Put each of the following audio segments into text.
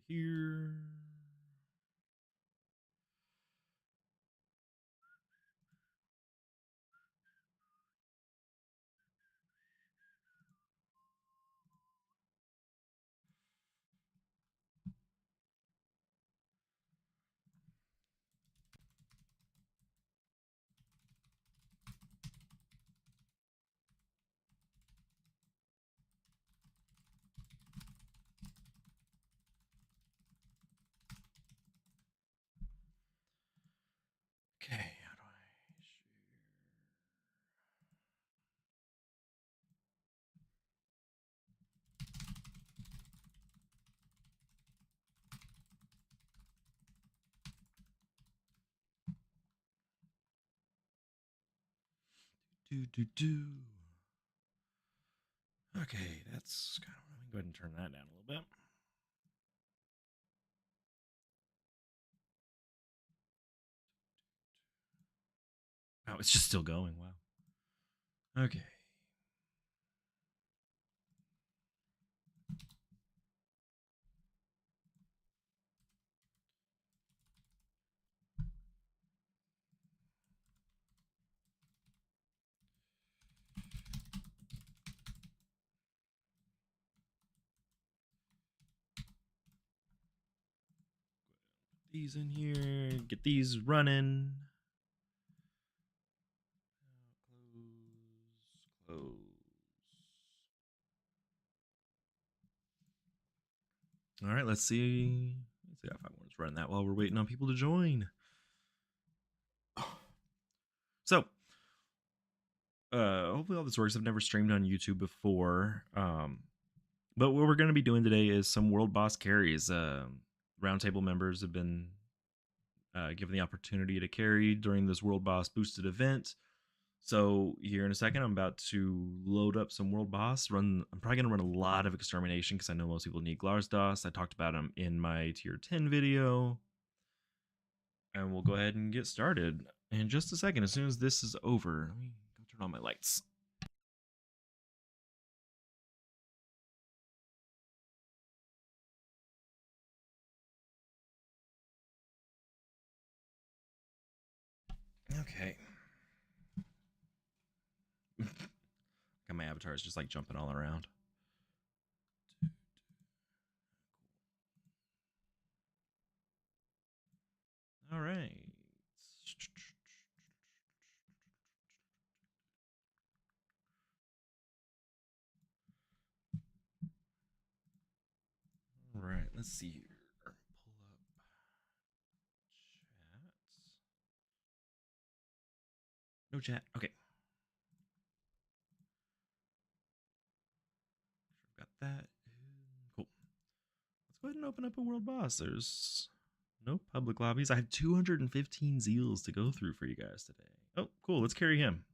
here. Okay, how do I share? Do. Okay, that's kind of. Let me go ahead and turn that down a little bit. Oh, it's just still going. Wow. Okay. These in here. Get these running. Close. All right, let's see. Let's see if I want to run that while we're waiting on people to join. So, hopefully all this works. I've never streamed on YouTube before. But what we're going to be doing today is some world boss carries. Roundtable members have been given the opportunity to carry during this world boss boosted event. So here in a second, I'm about to load up some world boss. I'm probably gonna run a lot of extermination because I know most people need Glarsdos. I talked about them in my tier 10 video, and we'll go ahead and get started in just a second. As soon as this is over, let me go turn on my lights. Okay. Got my avatars just like jumping all around. All right. All right, let's see here. Pull up chat. No chat. Okay. Got that. Cool. Let's go ahead and open up a world boss. There's no public lobbies. I have 215 zeals to go through for you guys today. Oh, cool. Let's carry him.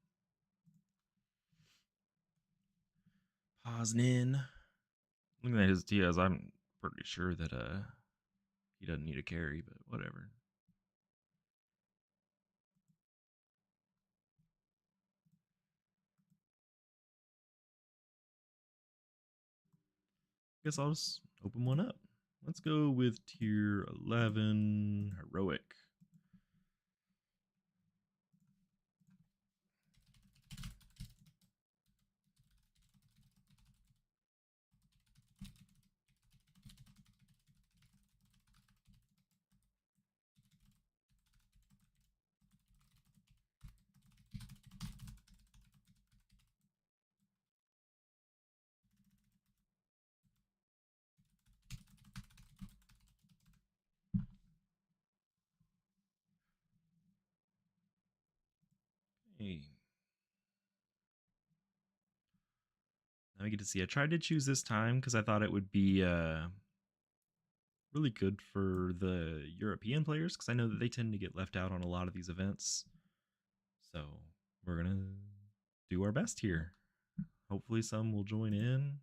Posnin. Looking at his TS, I'm pretty sure that he doesn't need a carry, but whatever. Guess I'll just open one up. Let's go with tier 11 heroic. Hey. Now we get to see. I tried to choose this time because I thought it would be really good for the European players because I know that they tend to get left out on a lot of these events. So we're going to do our best here. Hopefully, some will join in.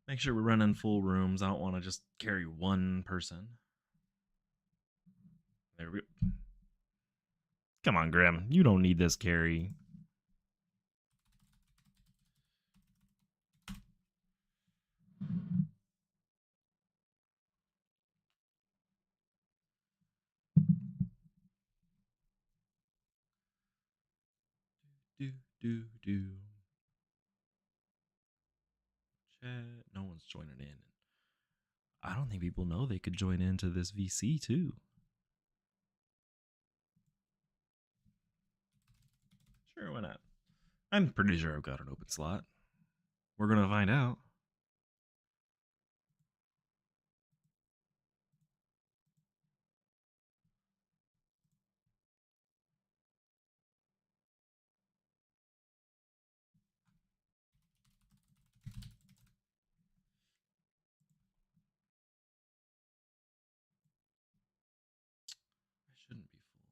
Make sure we're running full rooms. I don't want to just carry one person. There we go. Come on, Grim. You don't need this carry. Do, do, do. Chat. No one's joining in. I don't think people know they could join into this VC too. Sure, why not? I'm pretty sure I've got an open slot. We're gonna find out. I shouldn't be full.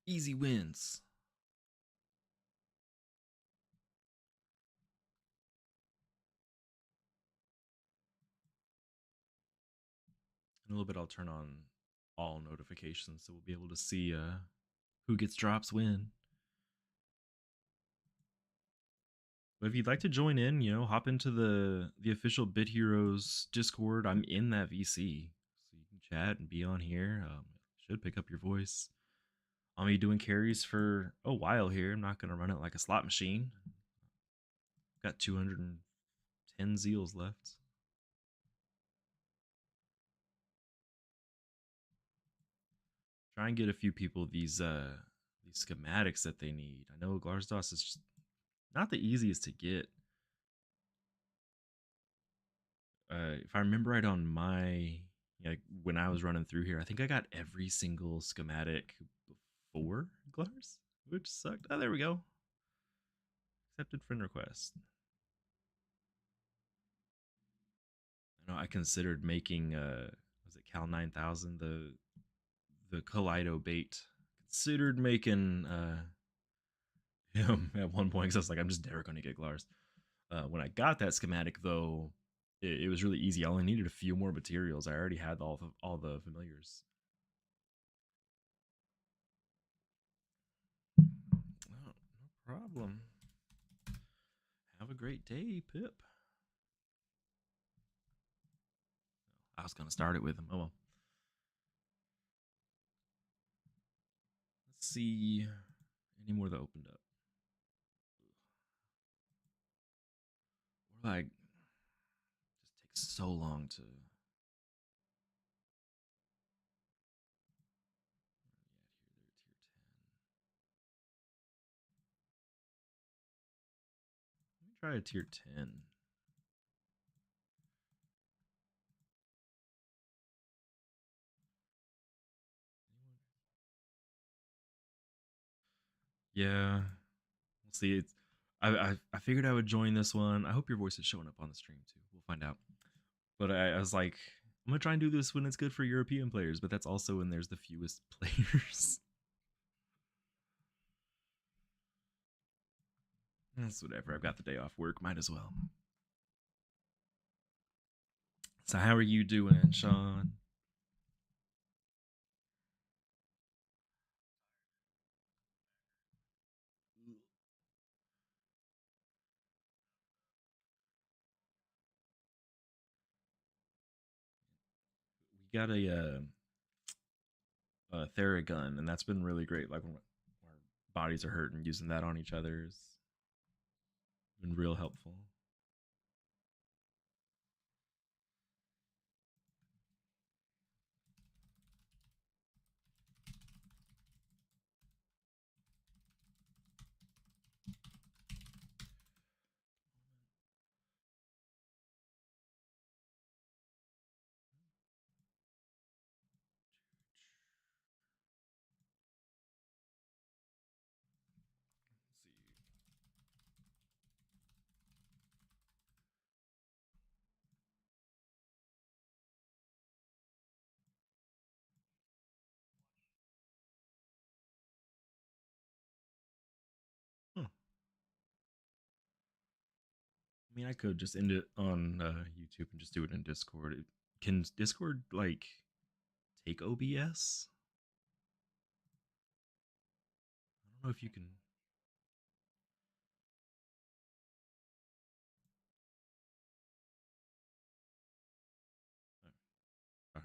Easy wins. In a little bit, I'll turn on all notifications so we'll be able to see who gets drops when. But if you'd like to join in, hop into the official Bit Heroes Discord. I'm in that VC, so you can chat and be on here. Should pick up your voice. I'll be doing carries for a while here. I'm not gonna run it like a slot machine. Got 210 zeals left. Try and get a few people these schematics that they need. I know Glarsdos is just not the easiest to get. If I remember right on my when I was running through here, I think I got every single schematic before Glars, which sucked. Oh, there we go. Accepted friend request. I know I considered making was it Cal 9000 the Kaleido bait. Considered making him at one point because I was like, I'm just never going to get Glars. When I got that schematic though, it was really easy. I only needed a few more materials. I already had all the familiars. Oh, no problem. Have a great day, Pip. I was gonna start it with him. Oh well. Let's see any more that opened up. Or like just takes so long to. Let me try a tier 10. Yeah, we'll see. I figured I would join this one. I hope your voice is showing up on the stream too. We'll find out. But I was like, I'm gonna try and do this when it's good for European players, but that's also when there's the fewest players. That's whatever. I've got the day off work. Might as well. So how are you doing, Sean? We got a Theragun, and that's been really great. Like when our bodies are hurting, using that on each other has been real helpful. Let's see. I mean, I could just end it on YouTube and just do it in Discord. Can Discord like take OBS? I don't know if you can. uh,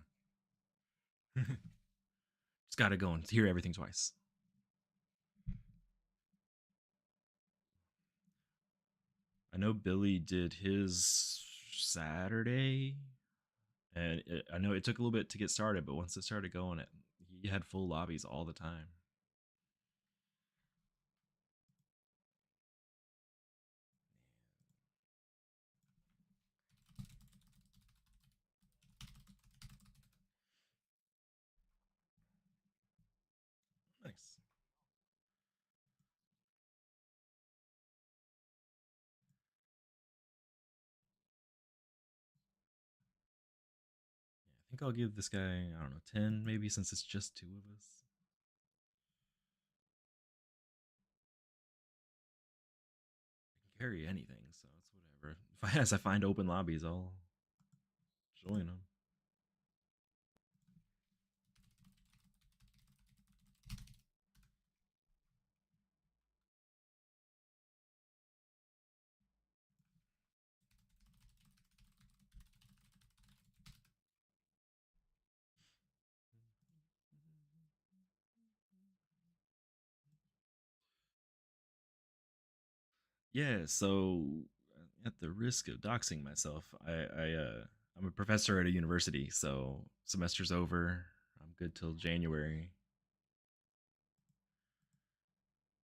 just gotta go and hear everything twice. I know Billy did his Saturday, and I know it took a little bit to get started, but once it started going, he had full lobbies all the time. Nice. Yeah, I think I'll give this guy, I don't know, 10 maybe, since it's just two of us. I can carry anything, so it's whatever. As I find open lobbies, I'll join them. Yeah, so at the risk of doxing myself, I'm a professor at a university, so semester's over. I'm good till January.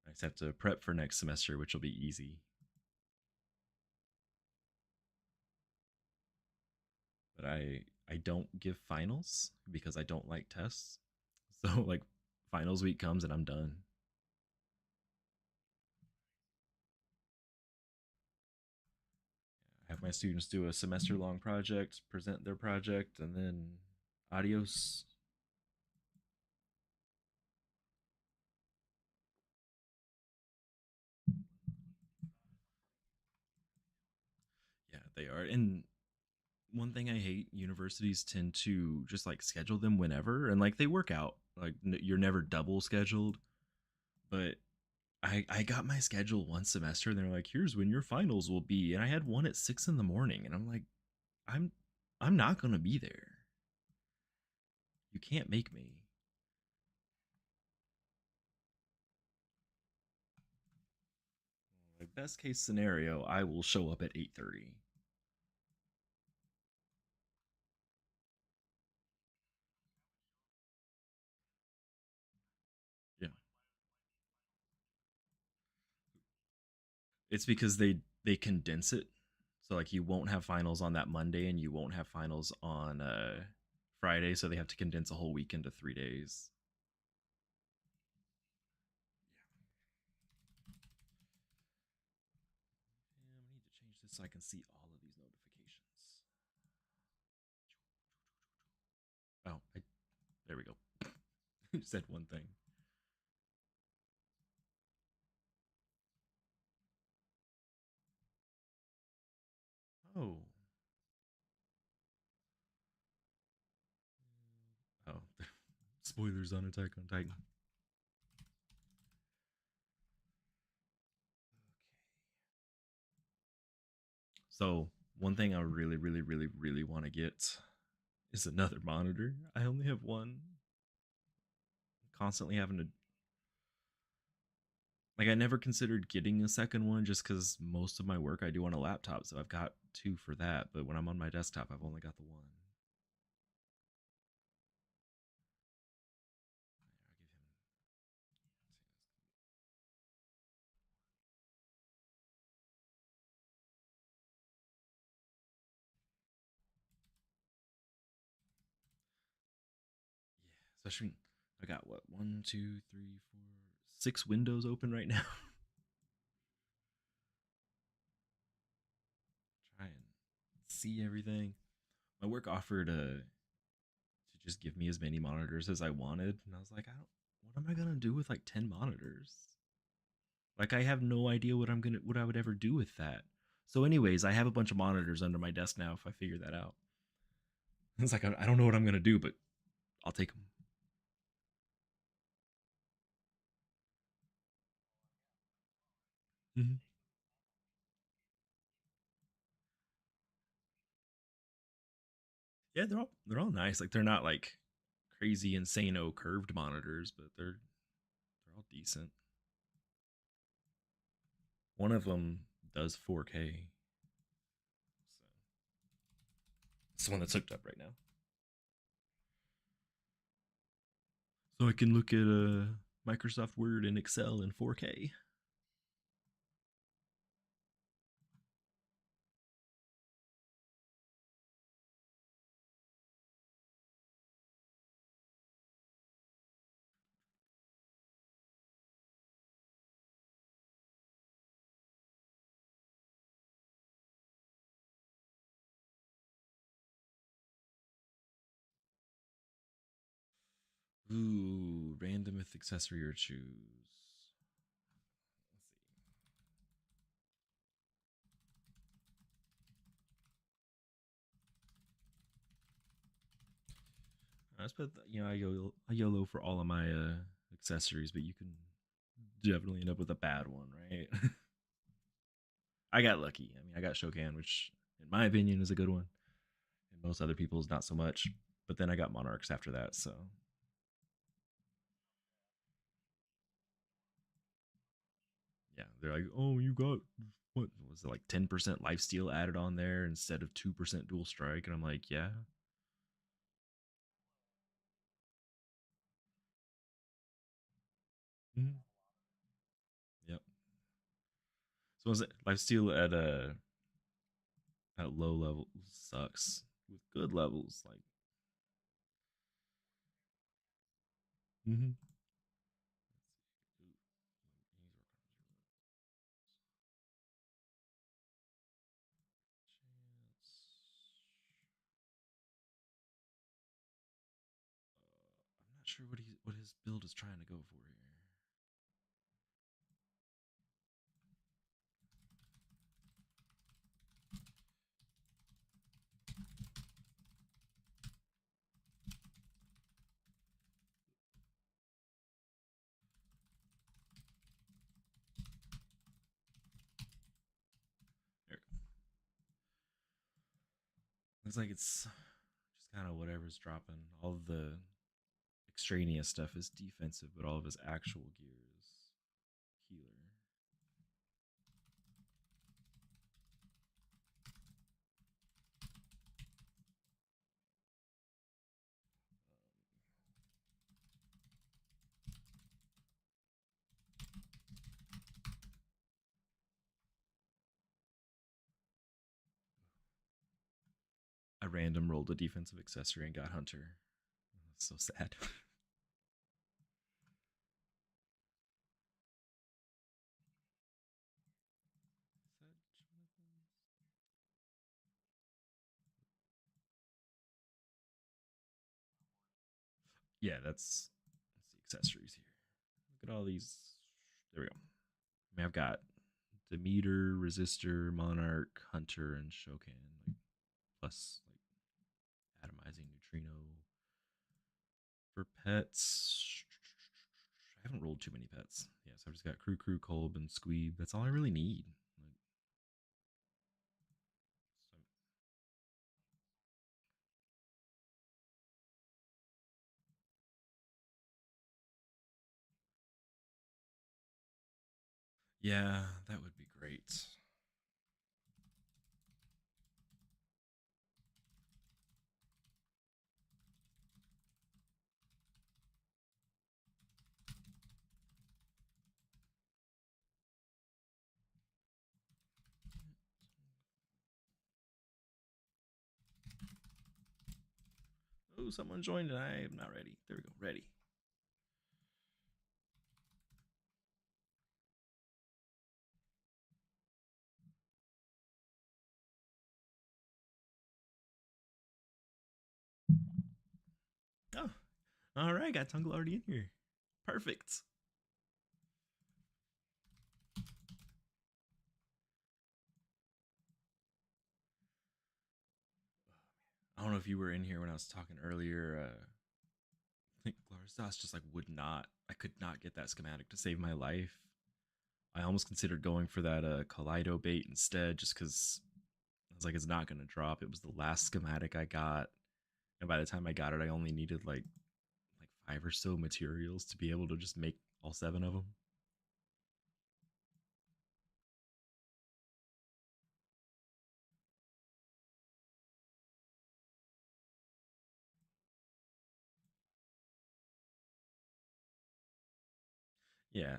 I just have to prep for next semester, which will be easy. But I don't give finals because I don't like tests. So like finals week comes and I'm done. I have my students do a semester long project, present their project, and then adios. Yeah, they are. And one thing I hate, universities tend to just like schedule them whenever, and like they work out. Like you're never double scheduled. But I got my schedule one semester, and they're like, "Here's when your finals will be," and I had one at 6 in the morning, and I'm like, "I'm I'm not gonna be there. You can't make me." Like best case scenario, I will show up at 8:30. Yeah, it's because they condense it, so like you won't have finals on that Monday, and you won't have finals on Friday, so they have to condense a whole week into 3 days. Yeah, we need to change this so I can see all of these notifications. Oh, there we go. Said one thing. Oh, oh, spoilers on Attack on Titan. So one thing I really, really, really, really want to get is another monitor. I only have one. Constantly having to, like, I never considered getting a second one just because most of my work I do on a laptop, so I've got two for that. But when I'm on my desktop, I've only got the one. I'll give him. Yeah, especially I got what, one, two, three, four, 6 windows open right now. Try and see everything. My work offered to just give me as many monitors as I wanted, and I was like, I don't. What am I gonna do with like 10 monitors? Like I have no idea what I would ever do with that. So, anyways, I have a bunch of monitors under my desk now. If I figure that out, it's like I don't know what I'm gonna do, but I'll take them. Hmm. Yeah, they're all nice. Like they're not like crazy insano curved monitors, but they're all decent. One of them does 4K. So it's the one that's hooked up right now. So I can look at Microsoft Word and Excel in 4K. Ooh, random with accessory or choose. Let's put I YOLO for all of my accessories, but you can definitely end up with a bad one, right? I got lucky. I mean, I got Shokan, which in my opinion is a good one, and most other people's not so much. But then I got Monarchs after that, so yeah, they're like, oh, you got what was it like 10% lifesteal added on there instead of 2% dual strike, and I'm like, yeah, mhm, yep. So was it lifesteal at low level sucks. With good levels, like, mm-hmm. I'm not sure what his build is trying to go for here. There. Looks like it's just kind of whatever's dropping. All of the extraneous stuff is defensive, but all of his actual gear is healer. I random rolled a defensive accessory and got Hunter. That's so sad. Yeah, that's the accessories here. Look at all these. There we go. I mean, I've got Demeter, Resistor, Monarch, Hunter, and Shokan. Like plus like atomizing neutrino for pets. I haven't rolled too many pets. Yeah, so I've just got Crew, Kolb, and Squeeb. That's all I really need. Like, so, yeah, that would be great. Oh, someone joined and I am not ready. There we go. Ready. Oh, all right. Got Tungle already in here. Perfect. I don't know if you were in here when I was talking earlier. I think Glarsdas just like would not. I could not get that schematic to save my life. I almost considered going for that Kaleido bait instead, just because I was like, it's not gonna drop. It was the last schematic I got, and by the time I got it, I only needed like five or so materials to be able to just make all seven of them. Yeah,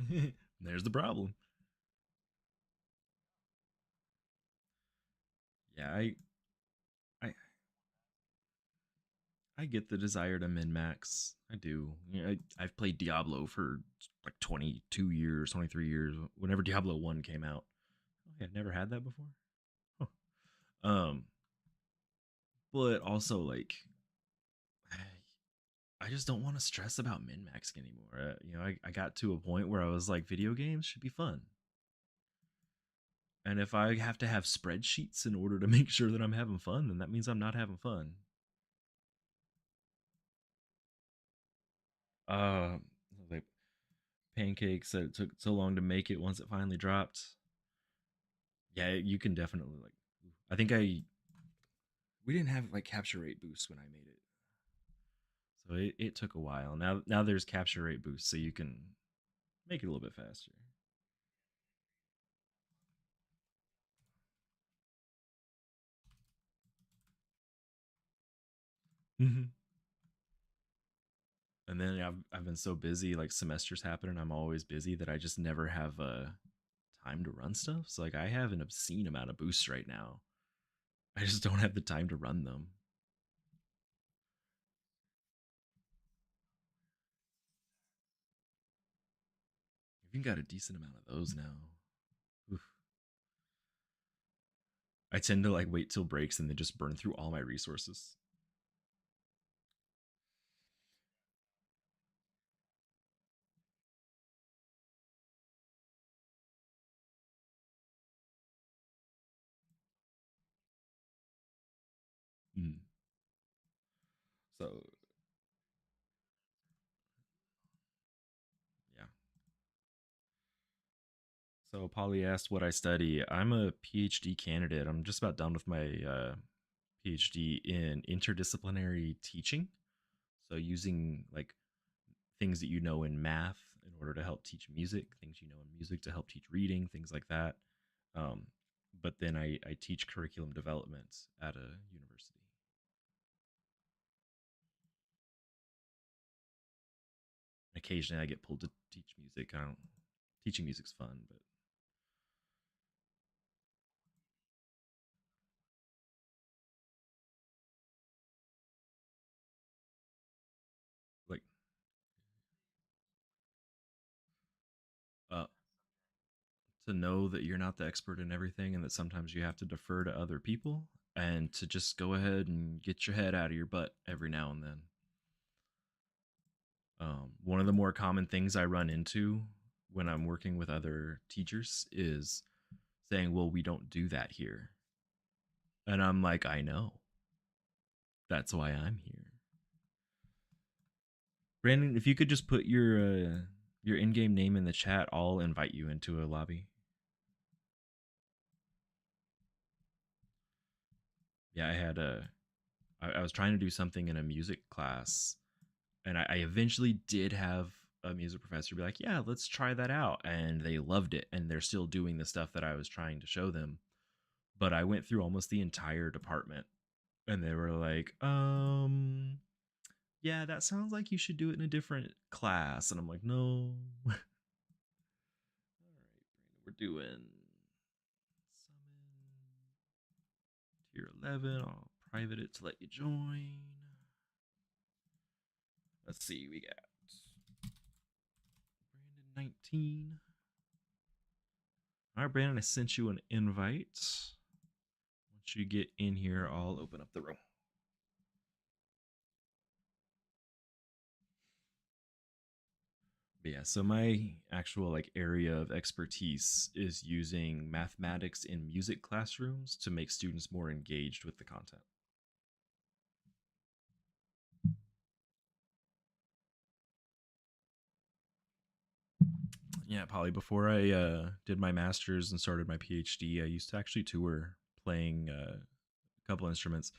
yeah. There's the problem. Yeah, I I get the desire to min max. I do. Yeah, I've played Diablo for like 22 years, 23 years. Whenever Diablo 1 came out, oh, yeah, I've never had that before. Huh. But also like I just don't want to stress about min maxing anymore. I got to a point where I was like, video games should be fun. And if I have to have spreadsheets in order to make sure that I'm having fun, then that means I'm not having fun. Uh, like pancakes that it took so long to make it once it finally dropped. Yeah, you can definitely like. I think I we didn't have like capture rate boost when I made it, so it took a while. Now there's capture rate boost, so you can make it a little bit faster. Mhm. And then I've been so busy, like semesters happen, and I'm always busy that I just never have time to run stuff. So like I have an obscene amount of boosts right now. I just don't have the time to run them. I've even got a decent amount of those now. Oof. I tend to like wait till breaks and then just burn through all my resources. Mm. So yeah. So Polly asked what I study. I'm a PhD candidate. I'm just about done with my PhD in interdisciplinary teaching. So using like things that you know in math in order to help teach music, things you know in music to help teach reading, things like that. Um, but then I teach curriculum development at a university. Occasionally, I get pulled to teach music. I don't. Teaching music's fun, but like uh, to know that you're not the expert in everything, and that sometimes you have to defer to other people, and to just go ahead and get your head out of your butt every now and then. One of the more common things I run into when I'm working with other teachers is saying, "Well, we don't do that here," and I'm like, "I know. That's why I'm here." Brandon, if you could just put your in-game name in the chat, I'll invite you into a lobby. Yeah, I was trying to do something in a music class, and I eventually did have a music professor be like, "Yeah, let's try that out," and they loved it, and they're still doing the stuff that I was trying to show them. But I went through almost the entire department, and they were like, yeah, that sounds like you should do it in a different class," and I'm like, "No." All right, Brandon, we're doing summon tier 11. I'll private it to let you join. Let's see, we got Brandon 19. All right, Brandon, I sent you an invite. Once you get in here, I'll open up the room. But yeah, so my actual like area of expertise is using mathematics in music classrooms to make students more engaged with the content. Yeah, probably before I did my master's and started my PhD, I used to actually tour playing a couple instruments.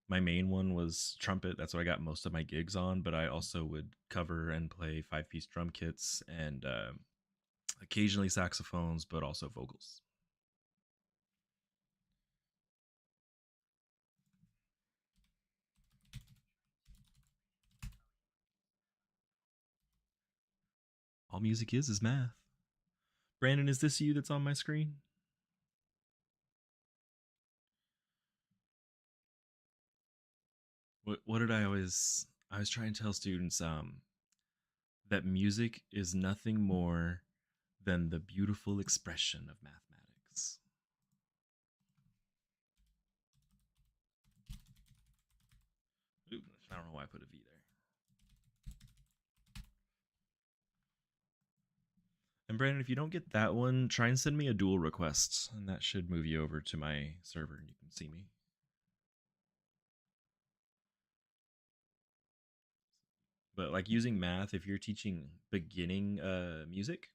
My main one was trumpet. That's what I got most of my gigs on, but I also would cover and play five-piece drum kits and occasionally saxophones, but also vocals. All music is math. Brandon, is this you that's on my screen? What did I was trying to tell students that music is nothing more than the beautiful expression of mathematics. Ooh, I don't know why I put a V there. And Brandon, if you don't get that one, try and send me a dual request, and that should move you over to my server and you can see me. But like using math, if you're teaching beginning music,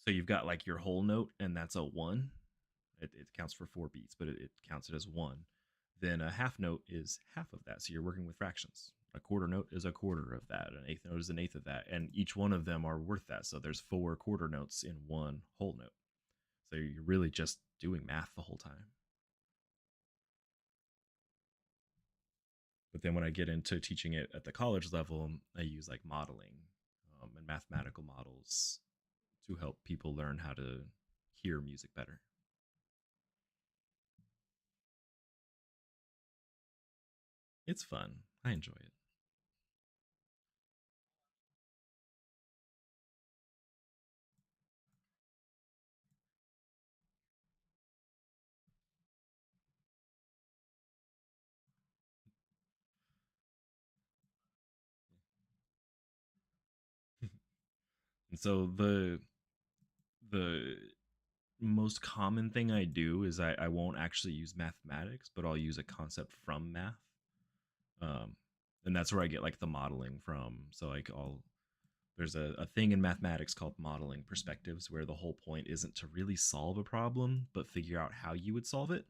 so you've got like your whole note and that's a one, it counts for four beats, but it counts it as one. Then a half note is half of that. So you're working with fractions. A quarter note is a quarter of that. An eighth note is an eighth of that. And each one of them are worth that. So there's four quarter notes in one whole note. So you're really just doing math the whole time. But then when I get into teaching it at the college level, I use like modeling and mathematical models to help people learn how to hear music better. It's fun. I enjoy it. And so the most common thing I do is I won't actually use mathematics, but I'll use a concept from math. Um, and that's where I get like the modeling from. So like I'll there's a thing in mathematics called modeling perspectives where the whole point isn't to really solve a problem, but figure out how you would solve it.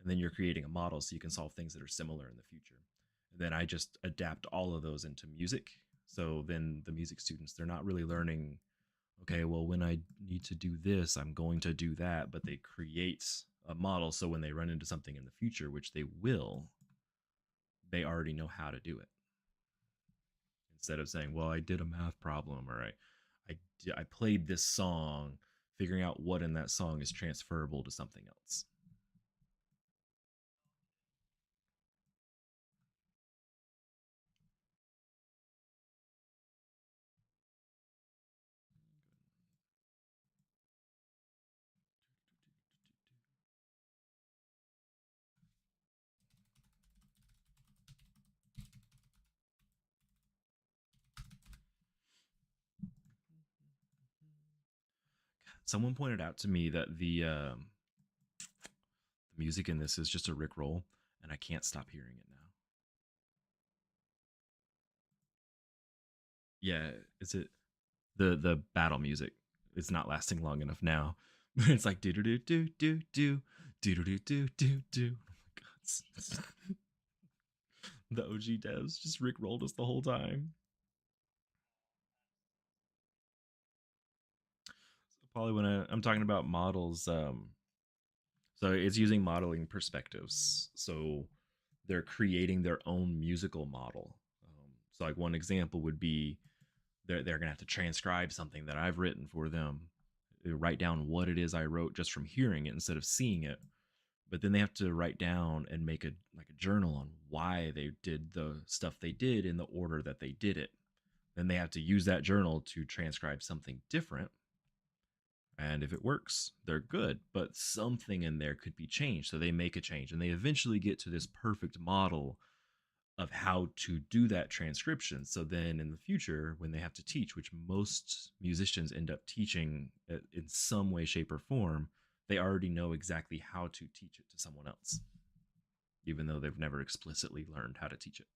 And then you're creating a model so you can solve things that are similar in the future. And then I just adapt all of those into music. So then the music students, they're not really learning, okay, well, when I need to do this, I'm going to do that, but they create a model so when they run into something in the future, which they will, they already know how to do it. Instead of saying, well, I did a math problem or I played this song, figuring out what in that song is transferable to something else. Someone pointed out to me that the music in this is just a Rick roll, and I can't stop hearing it now. Yeah, is it the battle music? It's not lasting long enough now. It's like do do do do do do do do do do do. Oh my god, the OG devs just Rick rolled us the whole time. So probably when I'm talking about models, so it's using modeling perspectives. So they're creating their own musical model. So like one example would be they're gonna have to transcribe something that I've written for them, write down what it is I wrote just from hearing it instead of seeing it. But then they have to write down and make a like a journal on why they did the stuff they did in the order that they did it. Then they have to use that journal to transcribe something different. And if it works, they're good. But something in there could be changed. So they make a change and they eventually get to this perfect model of how to do that transcription. So then in the future, when they have to teach, which most musicians end up teaching in some way, shape, or form, they already know exactly how to teach it to someone else, even though they've never explicitly learned how to teach it.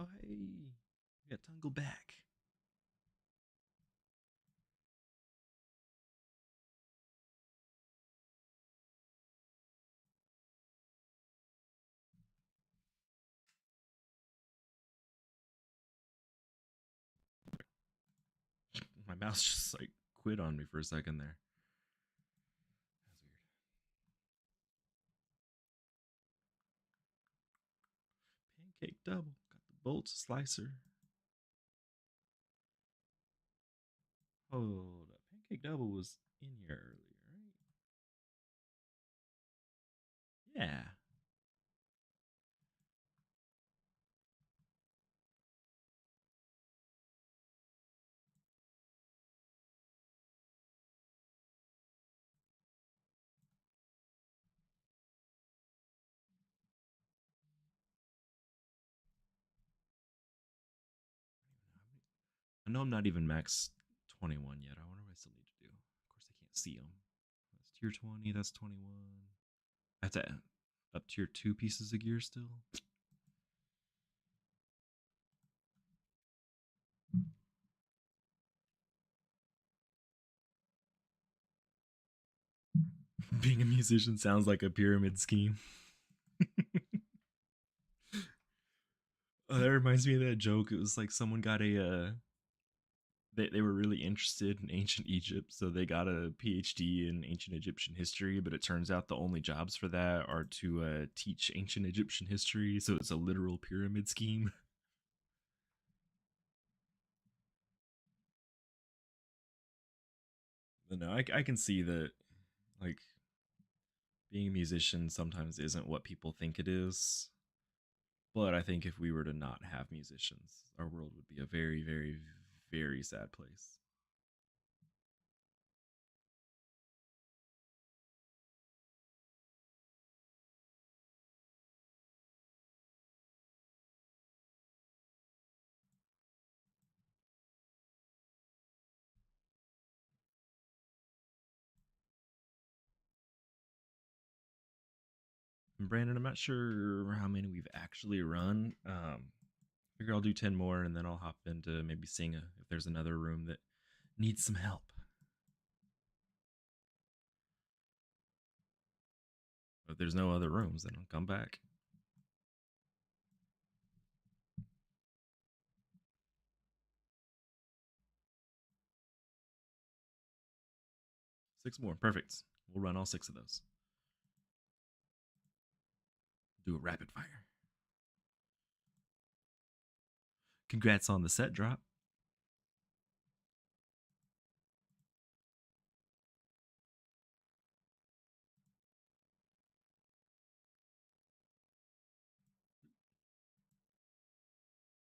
Oh, hey, we got Tungle back. My mouse just like quit on me for a second there. That was weird. Pancake double. Got the bolts slicer. Hold up. Pancake double was in here earlier, right? Yeah. I know I'm not even max 21 yet. I wonder what I still need to do. Of course, I can't see them. That's tier 20. That's 21. That's at up tier 2 pieces of gear still. Being a musician sounds like a pyramid scheme. That reminds me of that joke. It was like someone got they were really interested in ancient Egypt, so they got a PhD in ancient Egyptian history. But it turns out the only jobs for that are to teach ancient Egyptian history. So it's a literal pyramid scheme. But no, I can see that, like, being a musician sometimes isn't what people think it is. But I think if we were to not have musicians, our world would be a very, very, very sad place. And Brandon, I'm not sure how many we've actually run. I figure I'll do 10 more and then I'll hop into maybe seeing if there's another room that needs some help. If there's no other rooms, then I'll come back. Six more. Perfect. We'll run all six of those. Do a rapid fire. Congrats on the set drop.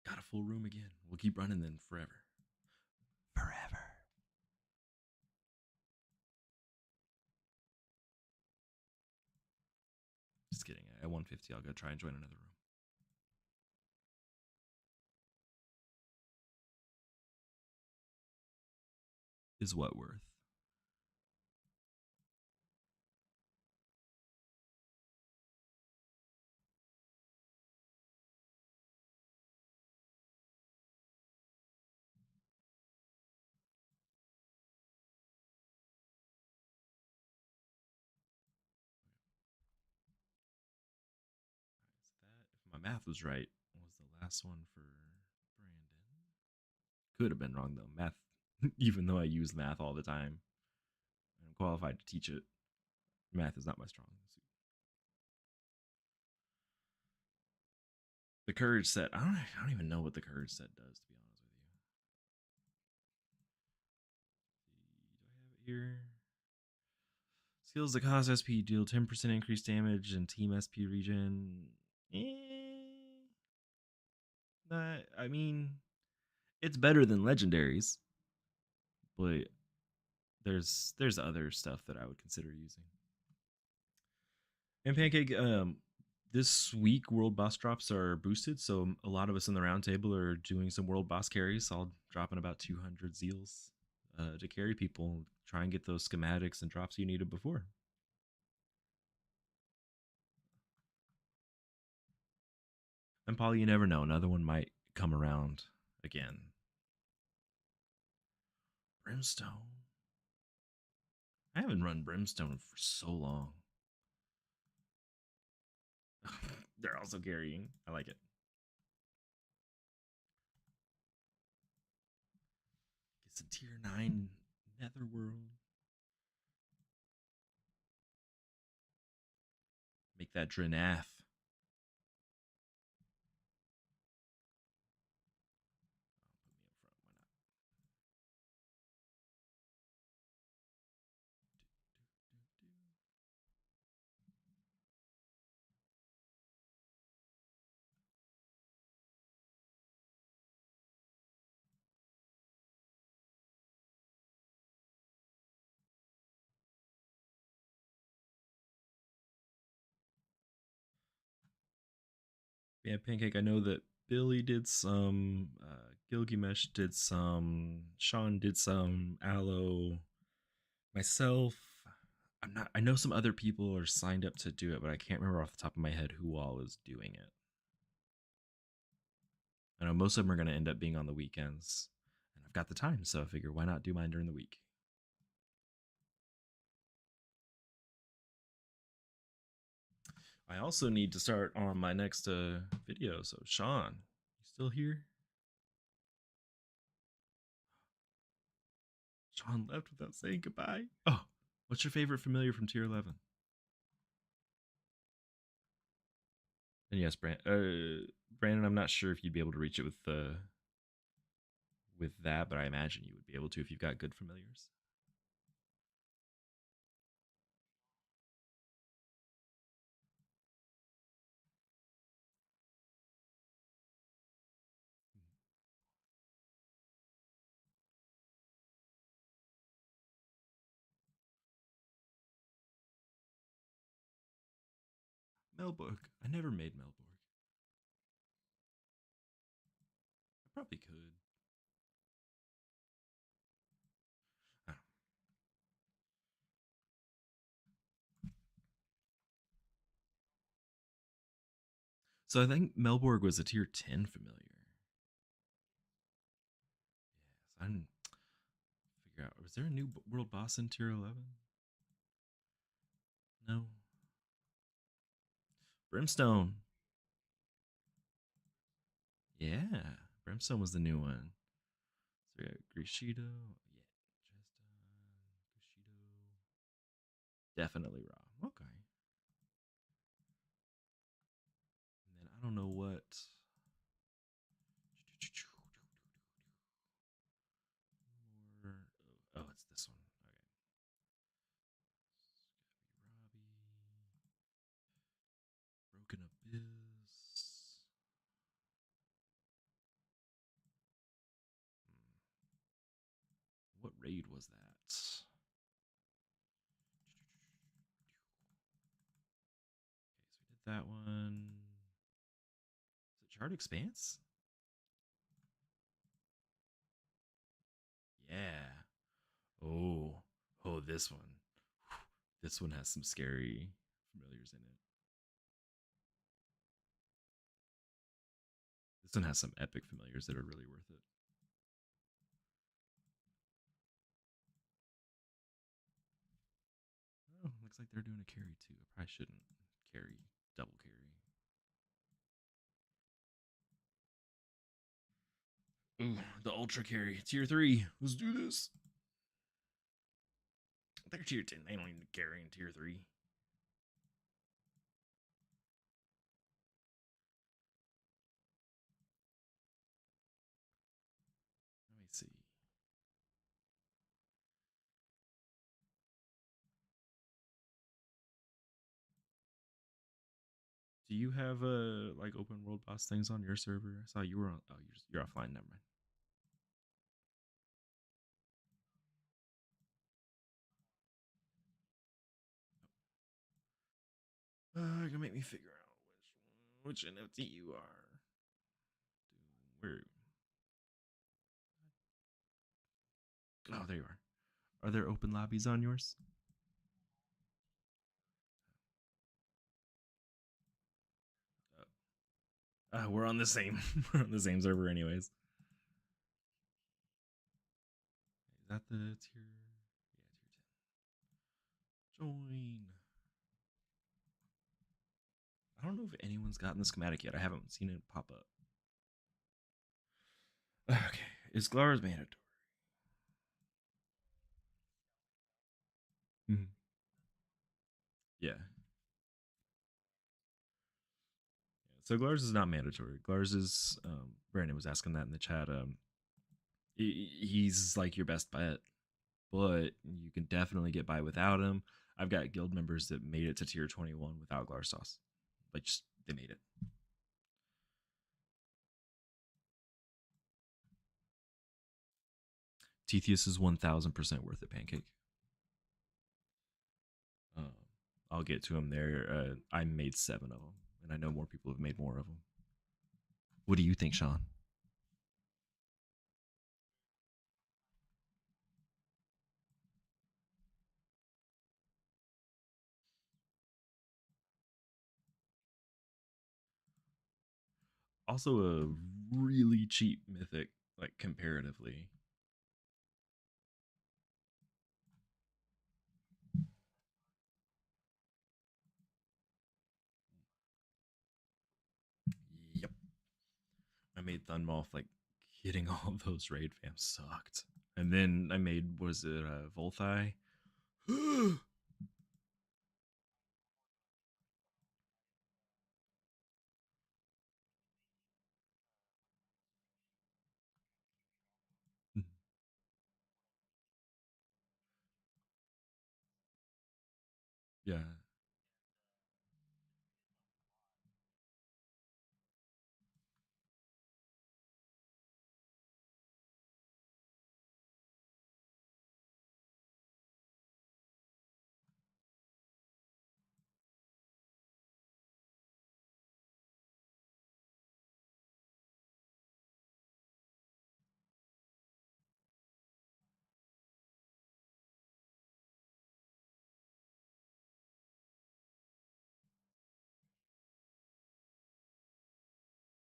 Got a full room again. We'll keep running then forever. Forever. Just kidding. At 150, I'll go try and join another room. Is what worth? So that, if my math was right, was the last one for Brandon. Could have been wrong though. Math, even though I use math all the time, I'm qualified to teach it. Math is not my strong suit. The courage set. I don't even know what the courage set does, to be honest with you. Do I have it here? Skills that cause SP deal 10% increased damage and team SP regen. Eh, I mean, it's better than legendaries, but there's other stuff that I would consider using. And Pancake, this week world boss drops are boosted, so a lot of us in the round table are doing some world boss carries. So I'll drop in about 200 zeals to carry people, try and get those schematics and drops you needed before. And Paul, you never know, another one might come around again. Brimstone. I haven't run Brimstone for so long. They're also carrying. I like it. Get some tier 9 Netherworld. Make that Drenath. Yeah, Pancake, I know that Billy did some, Gilgamesh did some, Sean did some, Aloe, myself. I know some other people are signed up to do it, but I can't remember off the top of my head who all is doing it. I know most of them are going to end up being on the weekends, and I've got the time, so I figure why not do mine during the week. I also need to start on my next video. So, Sean, you still here? Sean left without saying goodbye. Oh, what's your favorite familiar from tier 11? And yes, Brandon, I'm not sure if you'd be able to reach it with that, but I imagine you would be able to if you've got good familiars. Melborg. I never made Melborg. I probably could. Ah. So I think Melborg was a tier 10 familiar. Yes, I didn't figure out. Was there a new world boss in tier 11? No. Brimstone. Yeah, Brimstone was the new one. So we got Grishido. Yeah, Justin, Grishido. Definitely raw. Okay. And then I don't know what. More. Oh, it's this one. Okay. Robbie. Broken Abyss. What raid was that? Okay, so we did that one. Is it Chart Expanse? Yeah. Oh. Oh, this one. This one has some scary familiars in it. This one has some epic familiars that are really worth it. Oh, looks like they're doing a carry too. I probably shouldn't carry, double carry. Ooh, the ultra carry, tier 3. Let's do this. They're tier 10. They don't even carry in tier 3. Let me see. Do you have like open world boss things on your server? I saw you were on. Oh, you're offline. Never mind. You can make me figure out which NFT you are. Where? Oh, there you are. Are there open lobbies on yours? We're on the same. We're on the same server, anyways. Is that the tier? Yeah, tier 10. Join. I don't know if anyone's gotten the schematic yet. I haven't seen it pop up. Okay, is Glar's mandatory? Mhm. Yeah. So Glars is not mandatory. Glars is Brandon was asking that in the chat. He's like your best bet, but you can definitely get by without him. I've got guild members that made it to tier 21 without Glars sauce. Like just they made it. Tethys is 1000% worth it, Pancake. Um, I'll get to him there. I made 7 of them, and I know more people have made more of them. What do you think, Sean? Also, a really cheap mythic, like comparatively. Yep. I made Thunmoth like getting all of those raid fams sucked. And then I made was it Volthai? Yeah.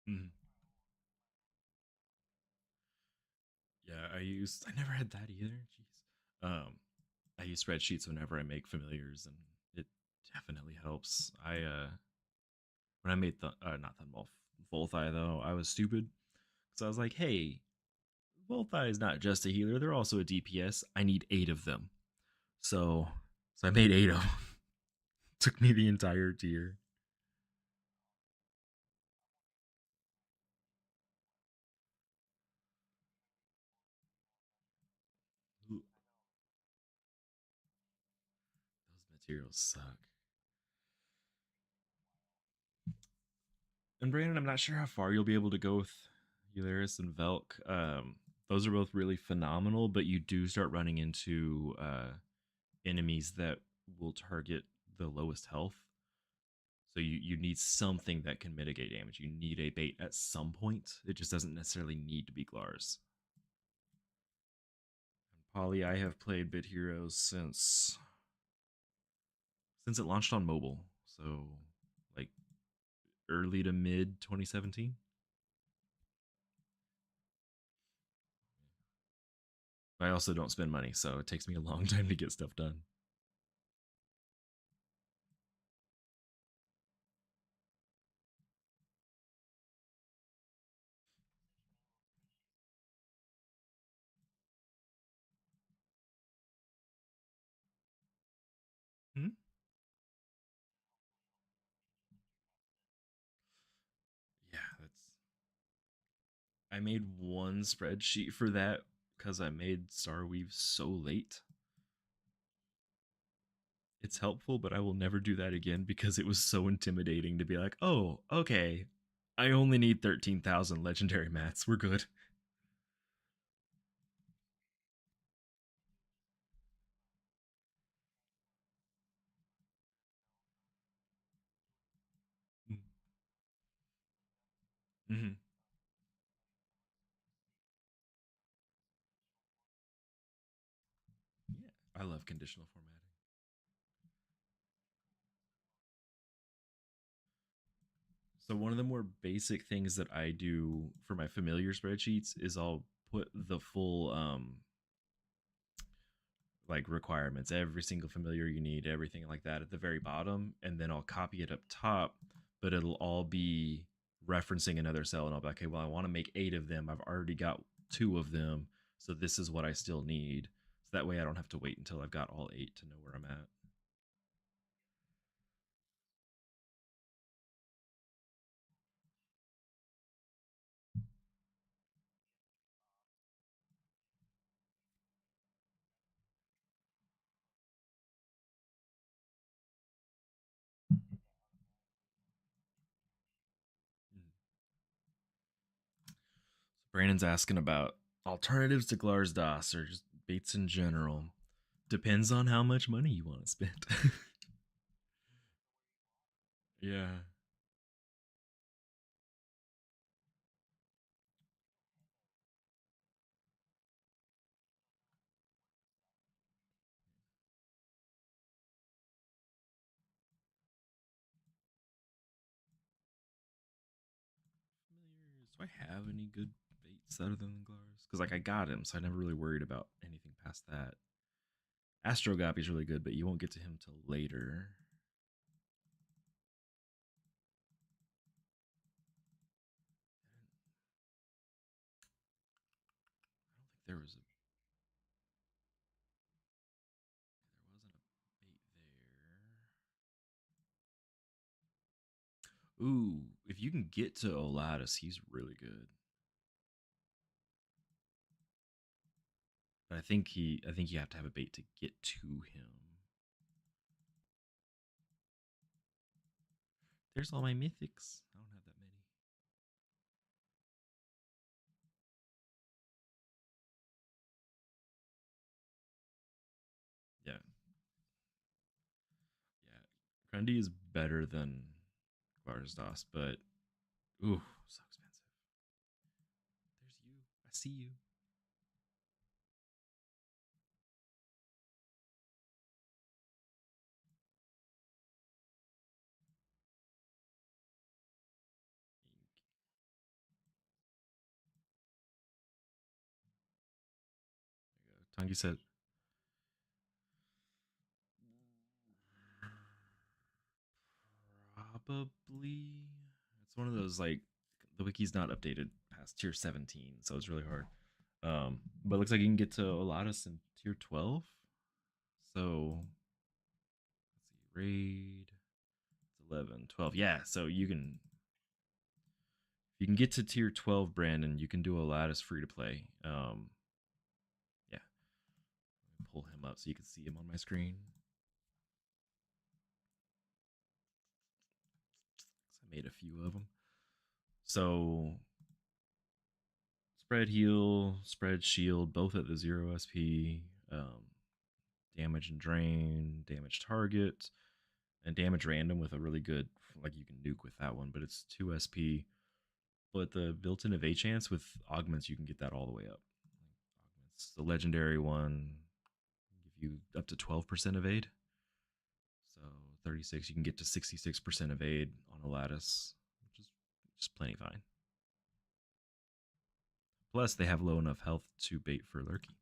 Mhm. Yeah, I never had that either. Jeez. I use spreadsheets whenever I make familiars and it definitely helps. I when I made the not Thunwolf Volthai though, I was stupid. So I was like, hey, Volthai is not just a healer, they're also a DPS. I need 8 of them. So I made 8 of them. Took me the entire tier. Those materials suck. And Brandon, I'm not sure how far you'll be able to go with Eularis and Velk. Those are both really phenomenal, but you do start running into enemies that will target the lowest health. So you need something that can mitigate damage. You need a bait at some point. It just doesn't necessarily need to be Glars. And Polly, I have played Bit Heroes since it launched on mobile. So like early to mid 2017. But I also don't spend money, so it takes me a long time to get stuff done. Hmm? Yeah, that's. I made one spreadsheet for that because I made Starweave so late. It's helpful, but I will never do that again because it was so intimidating to be like, oh, okay, I only need 13,000 legendary mats. We're good. Mm-hmm. Yeah, I love conditional formatting. So one of the more basic things that I do for my familiar spreadsheets is I'll put the full like requirements, every single familiar you need, everything like that at the very bottom, and then I'll copy it up top, but it'll all be referencing another cell, and I'll be like, okay, well, I want to make 8 of them. I've already got 2 of them, so this is what I still need. So that way I don't have to wait until I've got all 8 to know where I'm at. Brandon's asking about alternatives to Glarsdas or just baits in general. Depends on how much money you want to spend. Yeah. Familiars. Do I have any good baits other than Glars? Because like I got him, so I never really worried about anything past that. Astrogoppy's really good, but you won't get to him till later. I don't think there was a there wasn't a bait there. Ooh, if you can get to Olatus, he's really good. But I think you have to have a bait to get to him. There's all my mythics. I don't have that many. Yeah, yeah. Grundy is better than Glarsdas, but ooh, so expensive. There's you. I see you. Tangi said, probably. It's one of those like the wiki's not updated past tier 17, so it's really hard. But it looks like you can get to Olatus in tier 12. So let's see, raid. It's 11, 12. Yeah, so you can get to tier 12, Brandon. You can do Olatus free to play. Yeah, let me pull him up so you can see him on my screen. I made a few of them. So spread heal, spread shield, both at the 0 SP. Damage and drain, damage target, and damage random with a really good, like you can nuke with that one, but it's 2 SP. But the built-in evade chance with augments, you can get that all the way up. Augments, the legendary one, give you up to 12% evade. So 36, you can get to 66% evade on a lattice, which is just plenty fine. Plus, they have low enough health to bait for Lurky.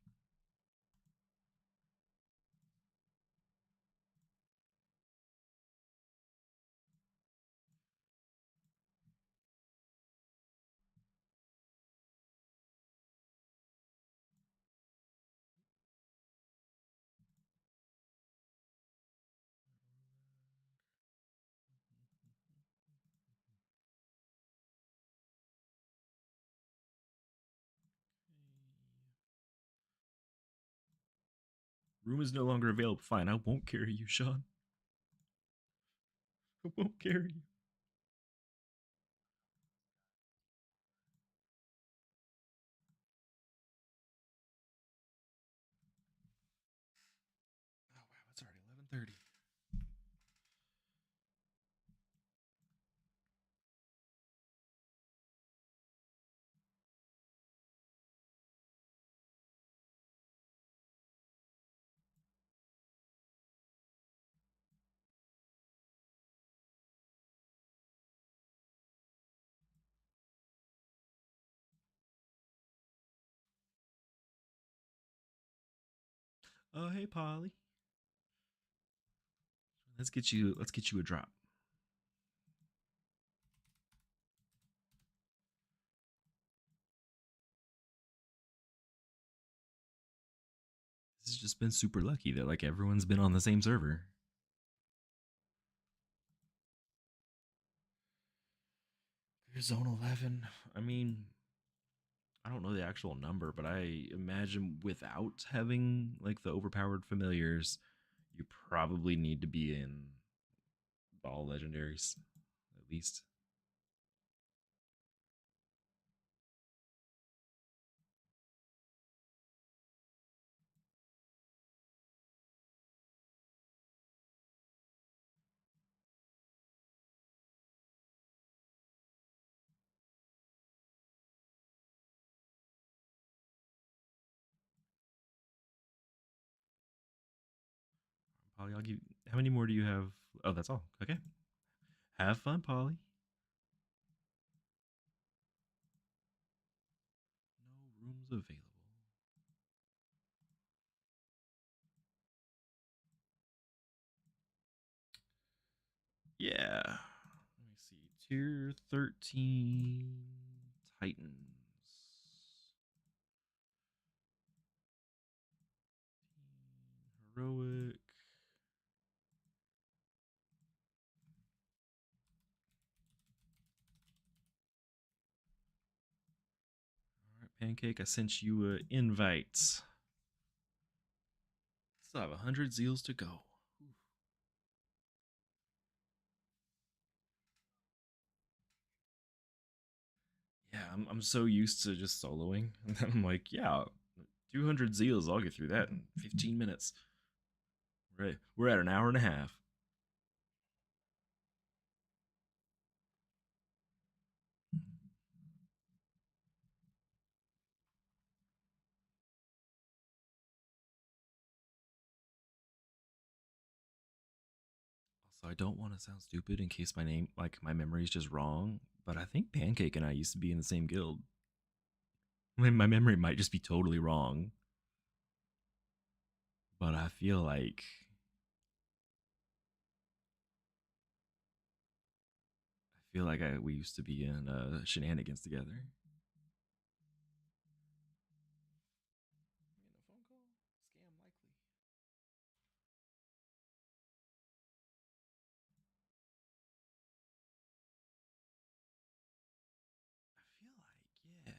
Room is no longer available. Fine, I won't carry you, Sean. I won't carry you. Oh wow, it's already 11:30. Oh hey Polly. Let's get you a drop. This has just been super lucky that like everyone's been on the same server. Zone 11. I mean, I don't know the actual number, but I imagine without having like the overpowered familiars, you probably need to be in all legendaries at least. Polly, I'll give. How many more do you have? Oh, that's all. Okay. Have fun, Polly. No rooms available. Yeah. Let me see. Tier 13 Titans. Heroic. All right, Pancake, I sent you an invite. Still have 100 zeals to go. Yeah, I'm so used to just soloing. And then I'm like, yeah, 200 zeals, I'll get through that in 15 minutes. Right. We're at an hour and a half. Also, I don't want to sound stupid in case my memory's just wrong, but I think Pancake and I used to be in the same guild. My memory might just be totally wrong, but I feel like we used to be in shenanigans together. Getting a phone call? Scam likely. I feel like, yeah.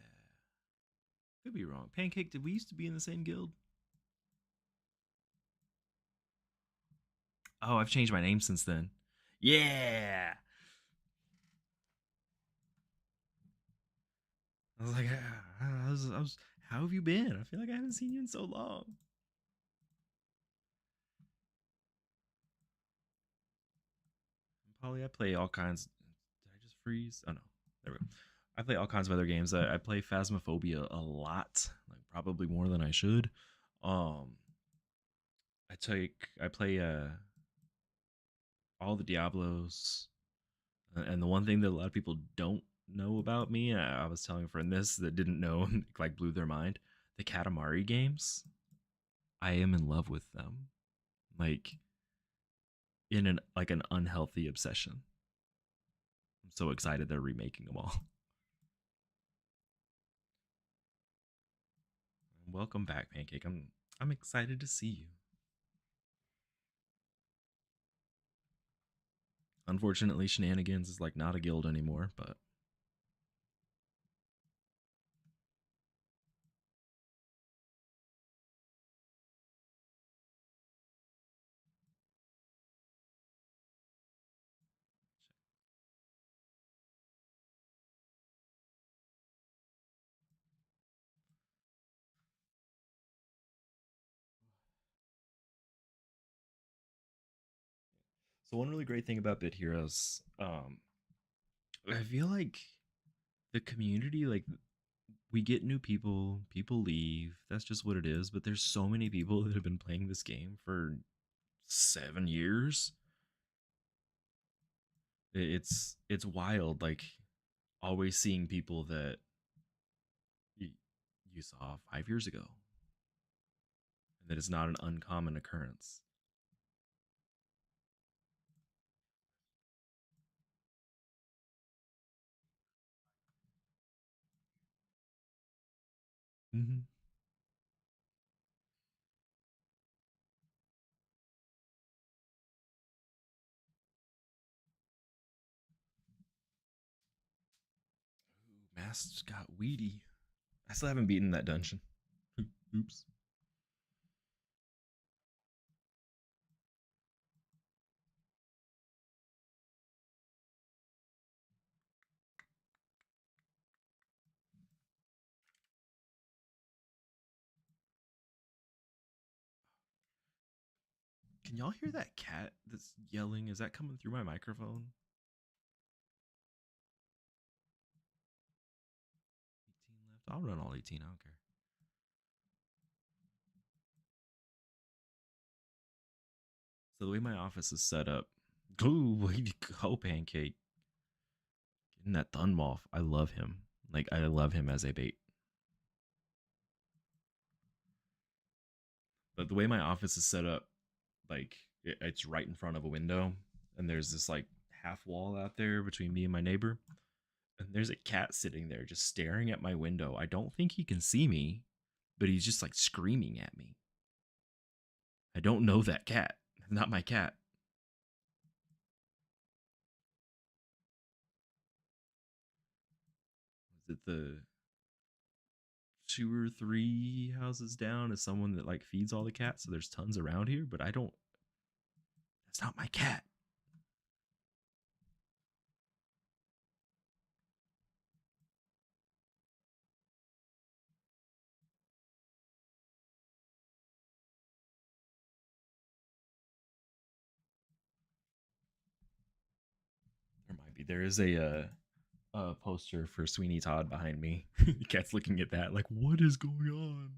Could be wrong. Pancake, did we used to be in the same guild? Oh, I've changed my name since then. Yeah. I was like, how have you been? I feel like I haven't seen you in so long. Polly, I play all kinds. Did I just freeze? Oh no, there we go. I play all kinds of other games. I play Phasmophobia a lot, like probably more than I should. Um, I play all the Diablos, and the one thing that a lot of people don't know about me, I was telling a friend this that didn't know, like blew their mind. The Katamari games, I am in love with them, like in an unhealthy obsession. I'm so excited they're remaking them all. Welcome back, Pancake. I'm excited to see you. Unfortunately, Shenanigans is like not a guild anymore, but So one really great thing about Bit Heroes, I feel like the community, like we get new people, people leave. That's just what it is. But there's so many people that have been playing this game for 7 years. It's wild. Like always seeing people that you, you saw 5 years ago, and that is not an uncommon occurrence. Mm-hmm. Masks got weedy. I still haven't beaten that dungeon. Oops. Can y'all hear that cat that's yelling? Is that coming through my microphone? 18 left. I'll run all 18. I don't care. So the way my office is set up, go way to go, Pancake. Getting that Dunmoff. I love him. Like I love him as a bait. But the way my office is set up, like it's right in front of a window, and there's this like half wall out there between me and my neighbor. And there's a cat sitting there just staring at my window. I don't think he can see me, but he's just like screaming at me. I don't know that cat. Not my cat. Is it the two or three houses down is someone that like feeds all the cats? So there's tons around here, but I don't. That's not my cat. There might be. There is a poster for Sweeney Todd behind me. The cat's looking at that like, what is going on?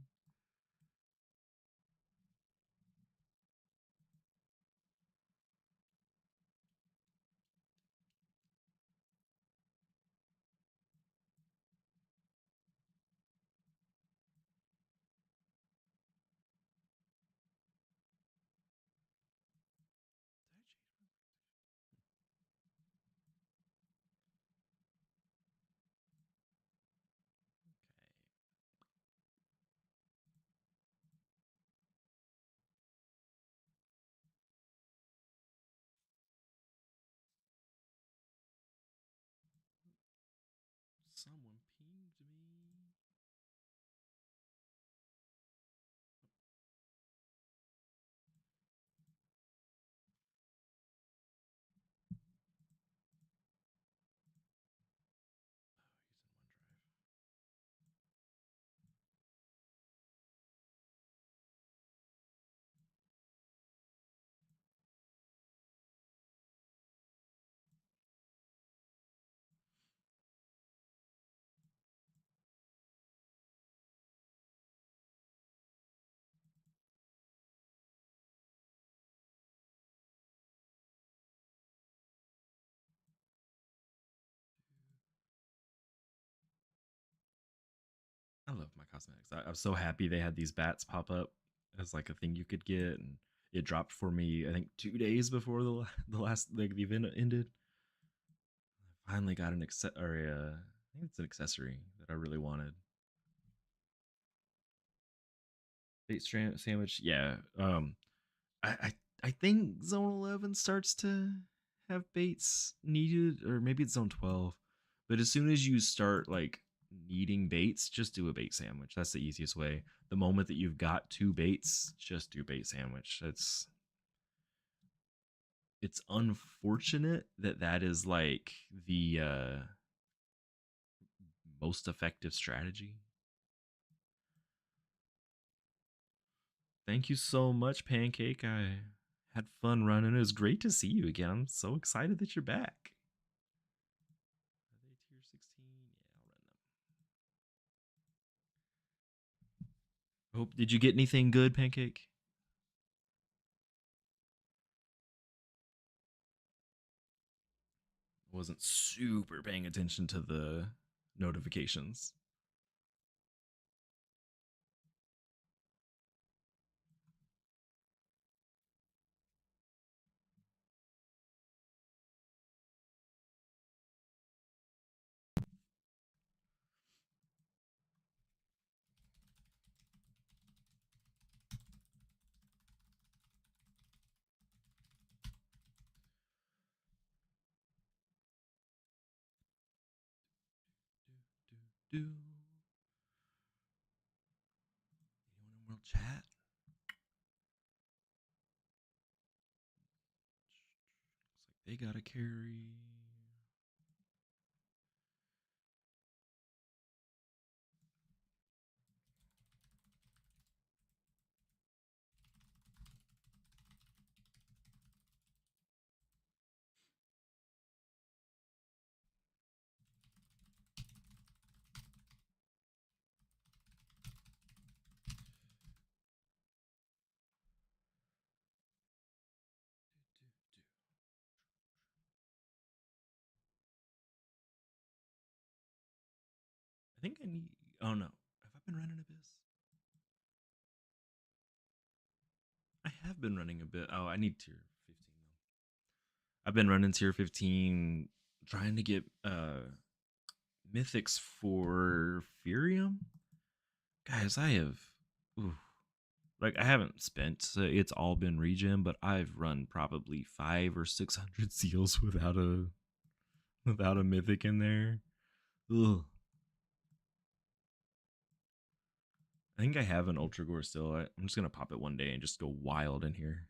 Someone pinged me. I love my cosmetics. I'm so happy they had these bats pop up as like a thing you could get, and it dropped for me. I think 2 days before the last like the event ended. I finally got an I think it's an accessory that I really wanted. Bait strand sandwich, yeah. I think Zone 11 starts to have baits needed, or maybe it's Zone 12. But as soon as you start like needing baits, just do a bait sandwich. That's the easiest way. The moment that you've got two baits, just do bait sandwich. It's unfortunate that that is like the most effective strategy. Thank you so much, Pancake. I Had fun running. It was great to see you again. I'm so excited that you're back. Are they tier 16? Yeah, I'll run them. Hope. Did you get anything good, Pancake? Wasn't super paying attention to the notifications. Do, do, do. Anyone in world chat? Looks like they got a carry. I think I need. Oh no. Have I been running Abyss? I have been running a bit. Oh, I need tier 15 though. I've been running tier 15 trying to get mythics for Furium. Guys, I have ooh, like I haven't spent it's all been regen, but I've run probably 5 or 600 seals without a mythic in there. Ugh. I think I have an Ultra Gore still. I'm just gonna pop it one day and just go wild in here.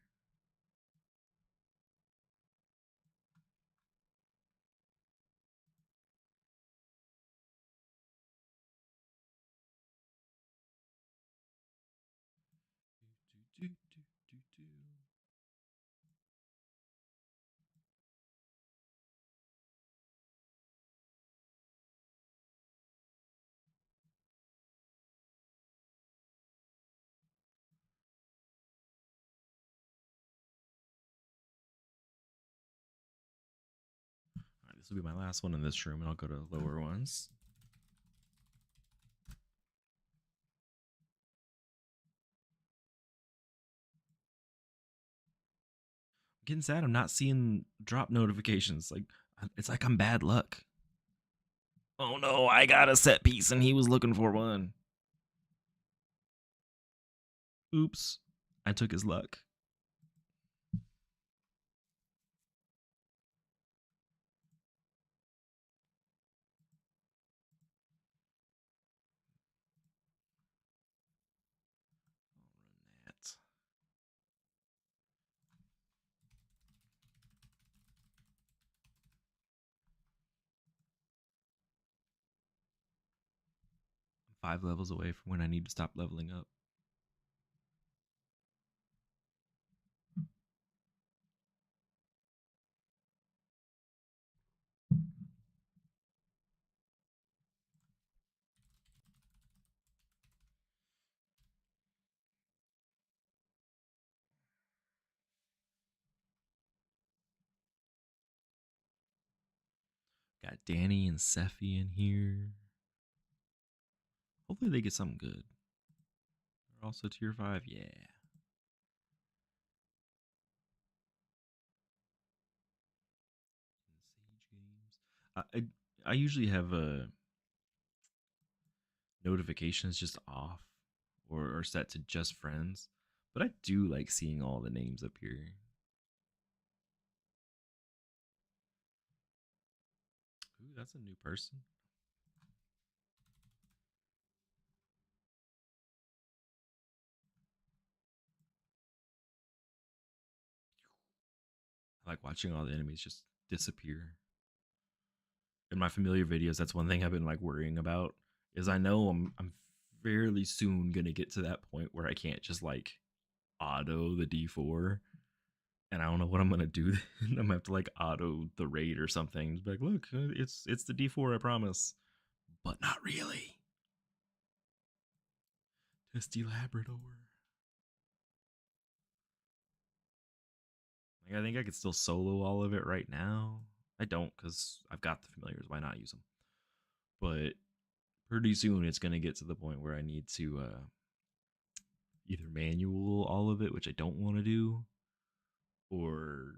Do, do, do, do, do. 'Alright, this will be my last one in this room, and I'll go to lower ones. I'm getting sad. I'm not seeing drop notifications. Like it's like I'm bad luck. Oh no, I got a set piece, and he was looking for one. Oops, I took his luck. I'll run that. 5 levels away from when I need to stop leveling up. Got Danny and Sephi in here. Hopefully they get something good. They're also tier 5. Yeah. Sage Games. I usually have notifications just off or set to just friends, but I do like seeing all the names up here. Ooh, that's a new person. I like watching all the enemies just disappear. In my familiar videos, that's one thing I've been like worrying about is I know I'm fairly soon gonna get to that point where I can't just like auto the D4. and I don't know what I'm gonna do. I'm gonna have to like auto the raid or something. Just be like, look, it's the D4, I promise, but not really. Testy Labrador. Like, I think I could still solo all of it right now. I don't because I've got the familiars. Why not use them? But pretty soon it's gonna get to the point where I need to either manual all of it, which I don't want to do, or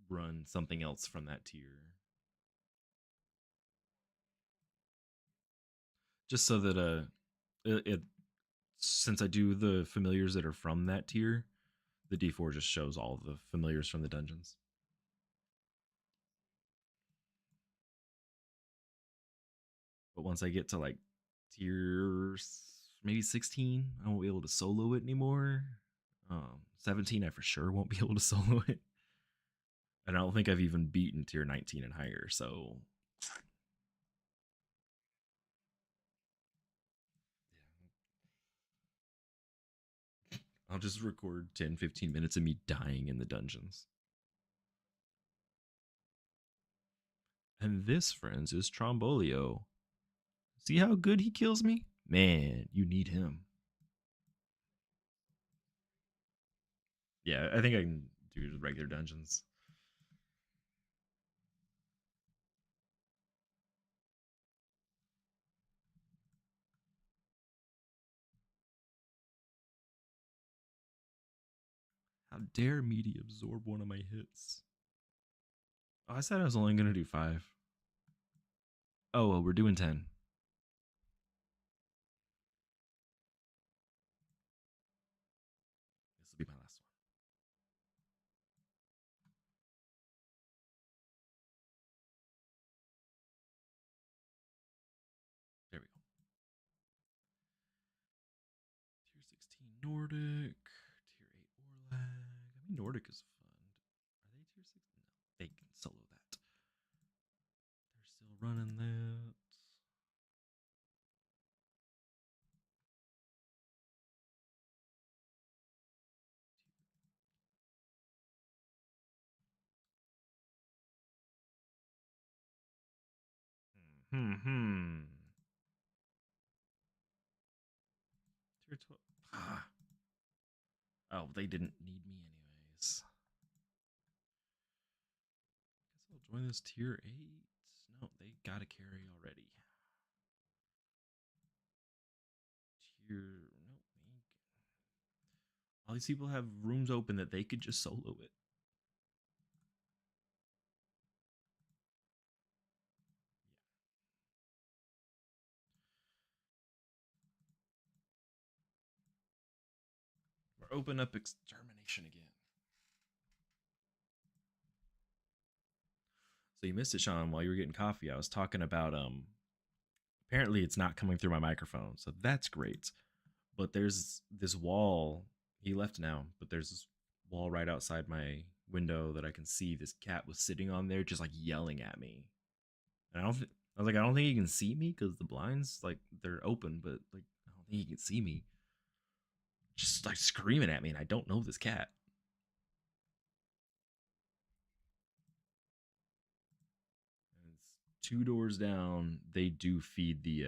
run something else from that tier. Just so that it since I do the familiars that are from that tier, the D4 just shows all the familiars from the dungeons. But once I get to like tier maybe 16, I won't be able to solo it anymore. 17, I for sure won't be able to solo it. And I don't think I've even beaten tier 19 and higher. So I'll just record 10, 15 minutes of me dying in the dungeons. And this, friends, is Trombolio. See how good he kills me? Man, you need him. Yeah, I think I can do regular dungeons. How dare me to absorb one of my hits? Oh, I said I was only going to do 5. Oh, well, we're doing 10. This will be my last one. There we go. Tier 16 Nordic. Tier 8 Orlag. I mean, Nordic is fun. Are they tier 6? No, they can solo that. They're still running that. Hmm. Tier 12. Ah. Oh, they didn't need me anyways. Guess I'll join this tier 8. No, they got a carry already. Tier. No, all these people have rooms open that they could just solo it. Or open up extermination again. So you missed it, Sean, while you were getting coffee. I was talking about apparently it's not coming through my microphone, so that's great. But there's this wall. He left now, but there's this wall right outside my window that I can see. This cat was sitting on there, just like yelling at me. And I was like, I don't think he can see me because the blinds like they're open, but like I don't think he can see me. Just like screaming at me, and I don't know this cat. And it's 2 doors down. They do feed the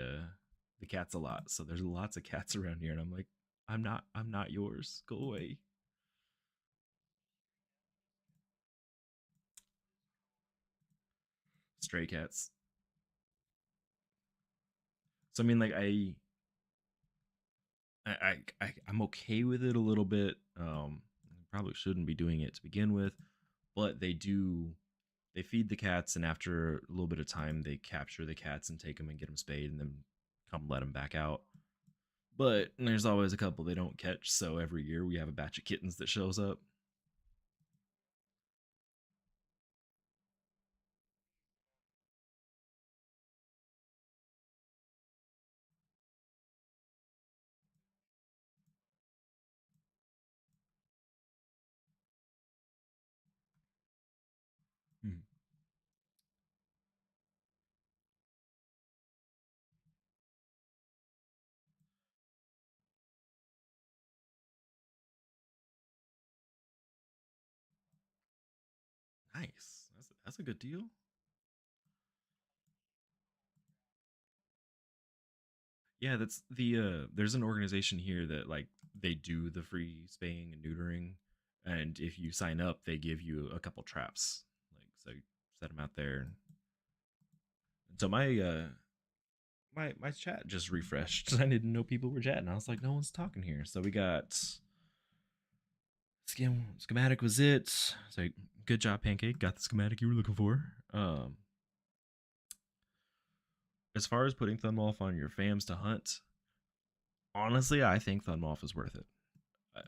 cats a lot, so there's lots of cats around here, and I'm like, I'm not yours. Go away. Stray cats. So I mean, like I'm okay with it a little bit. Probably shouldn't be doing it to begin with, but they feed the cats, and after a little bit of time, they capture the cats and take them and get them spayed, and then come let them back out. But there's always a couple they don't catch, so every year we have a batch of kittens that shows up. Hmm. Nice. That's a good deal. Yeah, that's there's an organization here that like they do the free spaying and neutering, and if you sign up, they give you a couple traps. Like so you set them out there. And so my chat just refreshed. I didn't know people were chatting. I was like, no one's talking here. So we got schematic was it. So good job, Pancake. Got the schematic you were looking for. As far as putting Thunwolf on your fams to hunt, honestly, I think Thunwolf is worth it.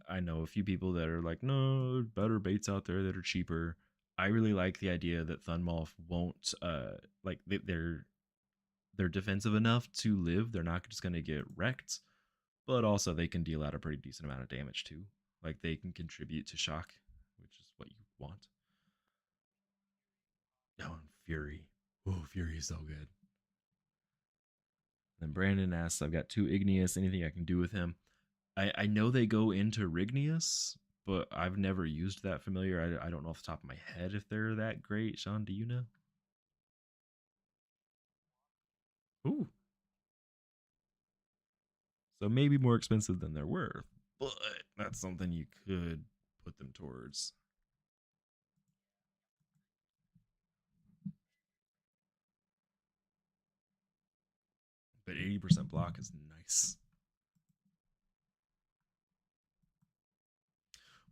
I know a few people that are like, no, better baits out there that are cheaper. I really like the idea that Thunwolf won't like they're defensive enough to live. They're not just gonna get wrecked, but also they can deal out a pretty decent amount of damage too. Like they can contribute to shock, which is what you want. Oh, and Fury. Oh, Fury is so good. Then Brandon asks, I've got two Igneous. Anything I can do with him? I know they go into Rigneous, but I've never used that familiar. I don't know off the top of my head if they're that great. Sean, do you know? Ooh. So maybe more expensive than they're worth, but that's something you could put them towards. But 80% block is nice.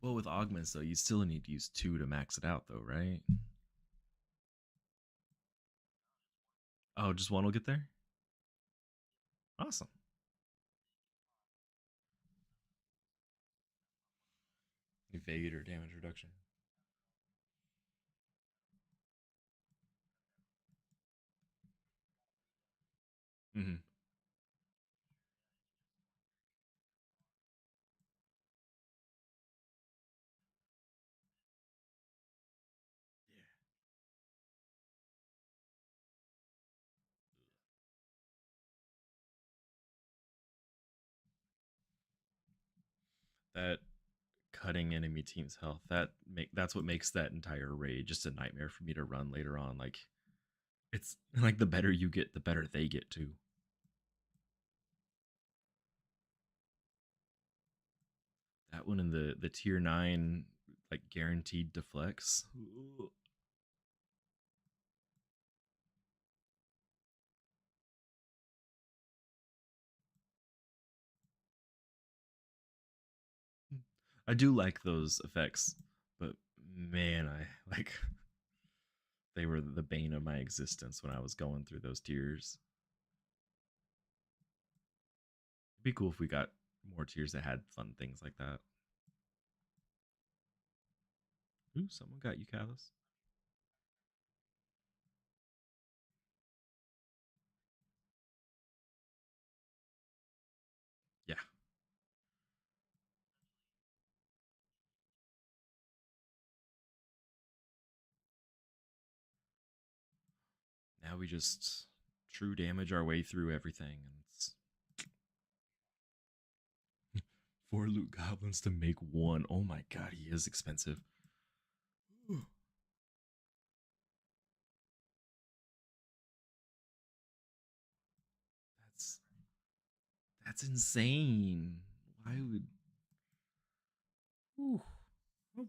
Well, with augments though, you still need to use two to max it out though, right? Oh, just one will get there? Awesome. Evade or damage reduction. Mm-hmm. That cutting enemy team's health, that's what makes that entire raid just a nightmare for me to run later on. Like it's like the better you get, the better they get too. That one in the tier 9 like guaranteed deflects. I do like those effects, but man, I like they were the bane of my existence when I was going through those tiers. It'd be cool if we got more tiers that had fun things like that. Ooh, someone got you, Callus. Yeah. Now we just true damage our way through everything, and it's 4 loot goblins to make one. Oh my god, he is expensive. That's that's insane. Why would? Ooh. Oh,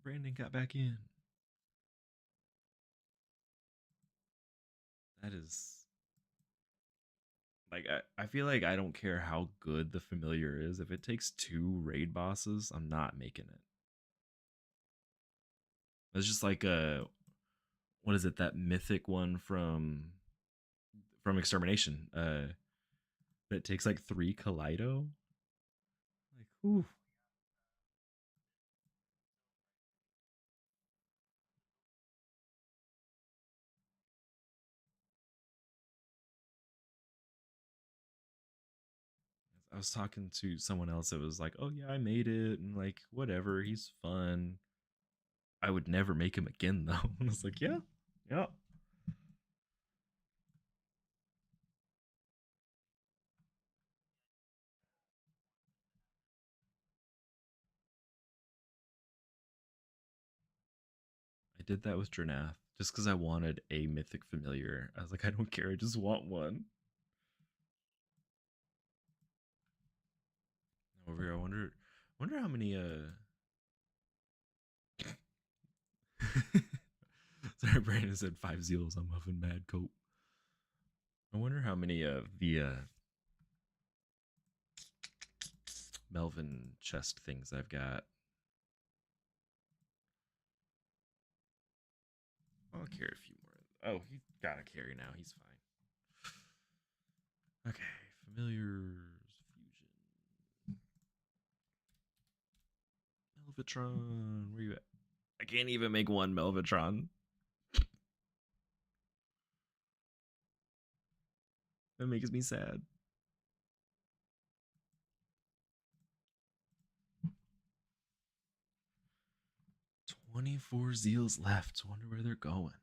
Brandon got back in. That is like I feel like I don't care how good the familiar is. If it takes 2 raid bosses, I'm not making it. It's just like what is it? That mythic one from Extermination. That takes like 3 Kaleido. Like, ooh. I was talking to someone else that was like, "Oh yeah, I made it," and like, whatever, he's fun. I would never make him again though. And I was like, "Yeah, yeah." I I did that with Dranath just because I wanted a mythic familiar. I was like, I don't care, I just want one. Over here, I wonder how many sorry, Brandon said 5 zeals. I'm huffing mad coat. I wonder how many of the Melvin chest things I've got. I'll carry a few more. Oh, he's got a carry now. He's fine. Okay, familiars fusion. Melvitron, where you at? I can't even make one Melvitron. That makes me sad. 24 zeals left. Wonder where they're going.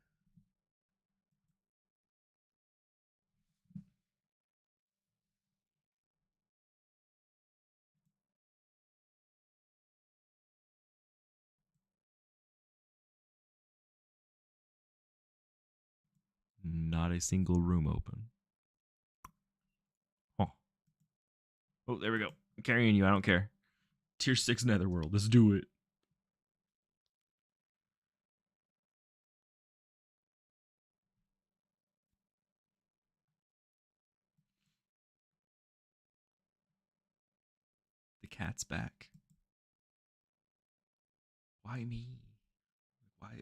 Not a single room open. Huh. Oh, there we go. I'm carrying you. I don't care. Tier 6 Netherworld. Let's do it. The cat's back. Why me? Why?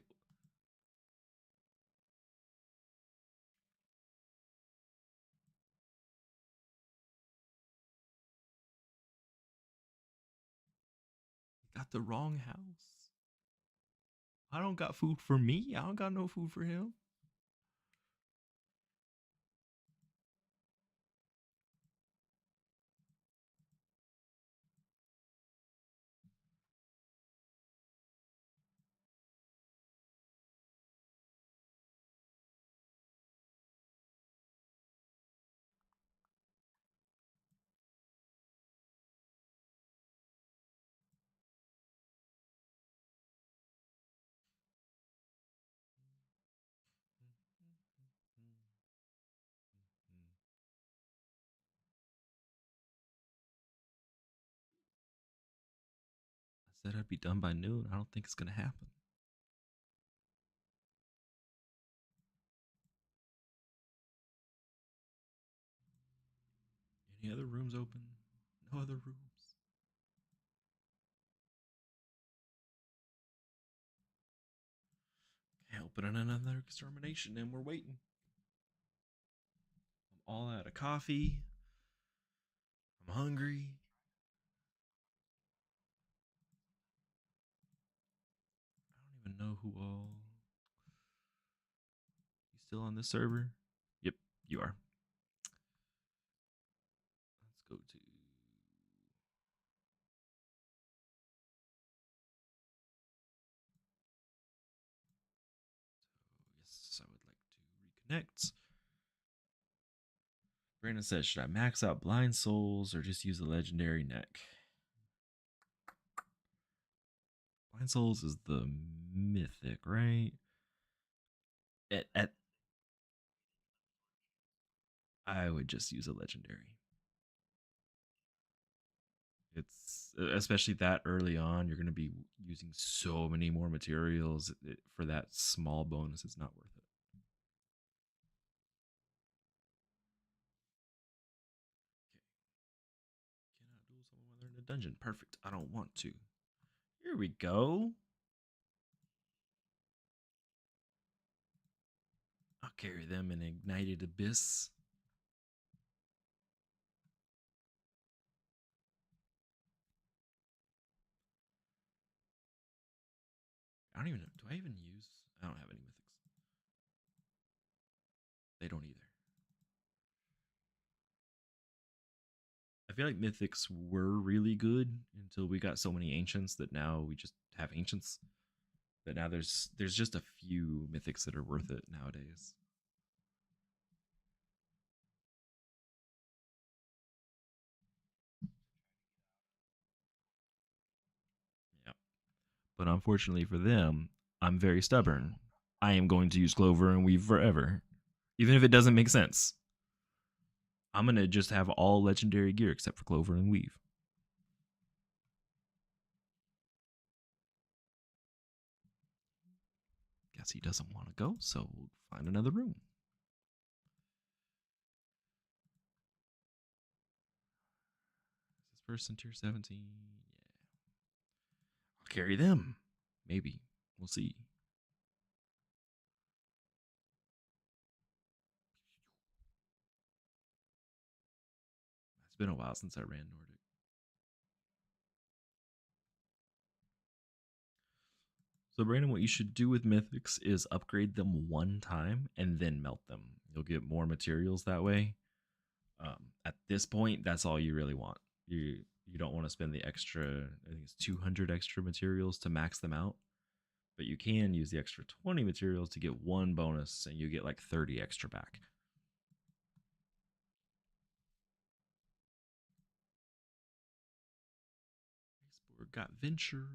He got the wrong house. I don't got food for me. I don't got no food for him. I said I'd be done by noon. I don't think it's gonna happen. Any other rooms open? No other rooms. Okay, opening another extermination, and we're waiting. I'm all out of coffee. I'm hungry. I don't even know who all. You still on this server? Yep, you are. Let's go to. Yes, I would like to reconnect. Brandon says, should I max out Blind Souls or just use a legendary neck? Blind Souls is the mythic, right? At I would just use a legendary. It's especially that early on, you're going to be using so many more materials for that small bonus. It's not worth it. Okay. Cannot duel someone while they're in a dungeon. Perfect. I don't want to. Here we go. I'll carry them in Ignited Abyss. I don't even know. Do I even use? I don't have any mythics. They don't either. I feel like mythics were really good until we got so many ancients that now we just have ancients. But now there's just a few mythics that are worth it nowadays. Yeah. But unfortunately for them, I'm very stubborn. I am going to use Clover and Weave forever, even if it doesn't make sense. I'm gonna just have all legendary gear except for Clover and Weave. Guess he doesn't want to go, so we'll find another room. Is this person tier 17? Yeah. I'll carry them. Maybe. We'll see. It's been a while since I ran Nordic. So, Brandon, what you should do with Mythics is upgrade them one time and then melt them. You'll get more materials that way. At this point, that's all you really want. You don't want to spend the extra, I think it's 200 extra materials to max them out, but you can use the extra 20 materials to get one bonus and you get like 30 extra back. Iceborg got Venture.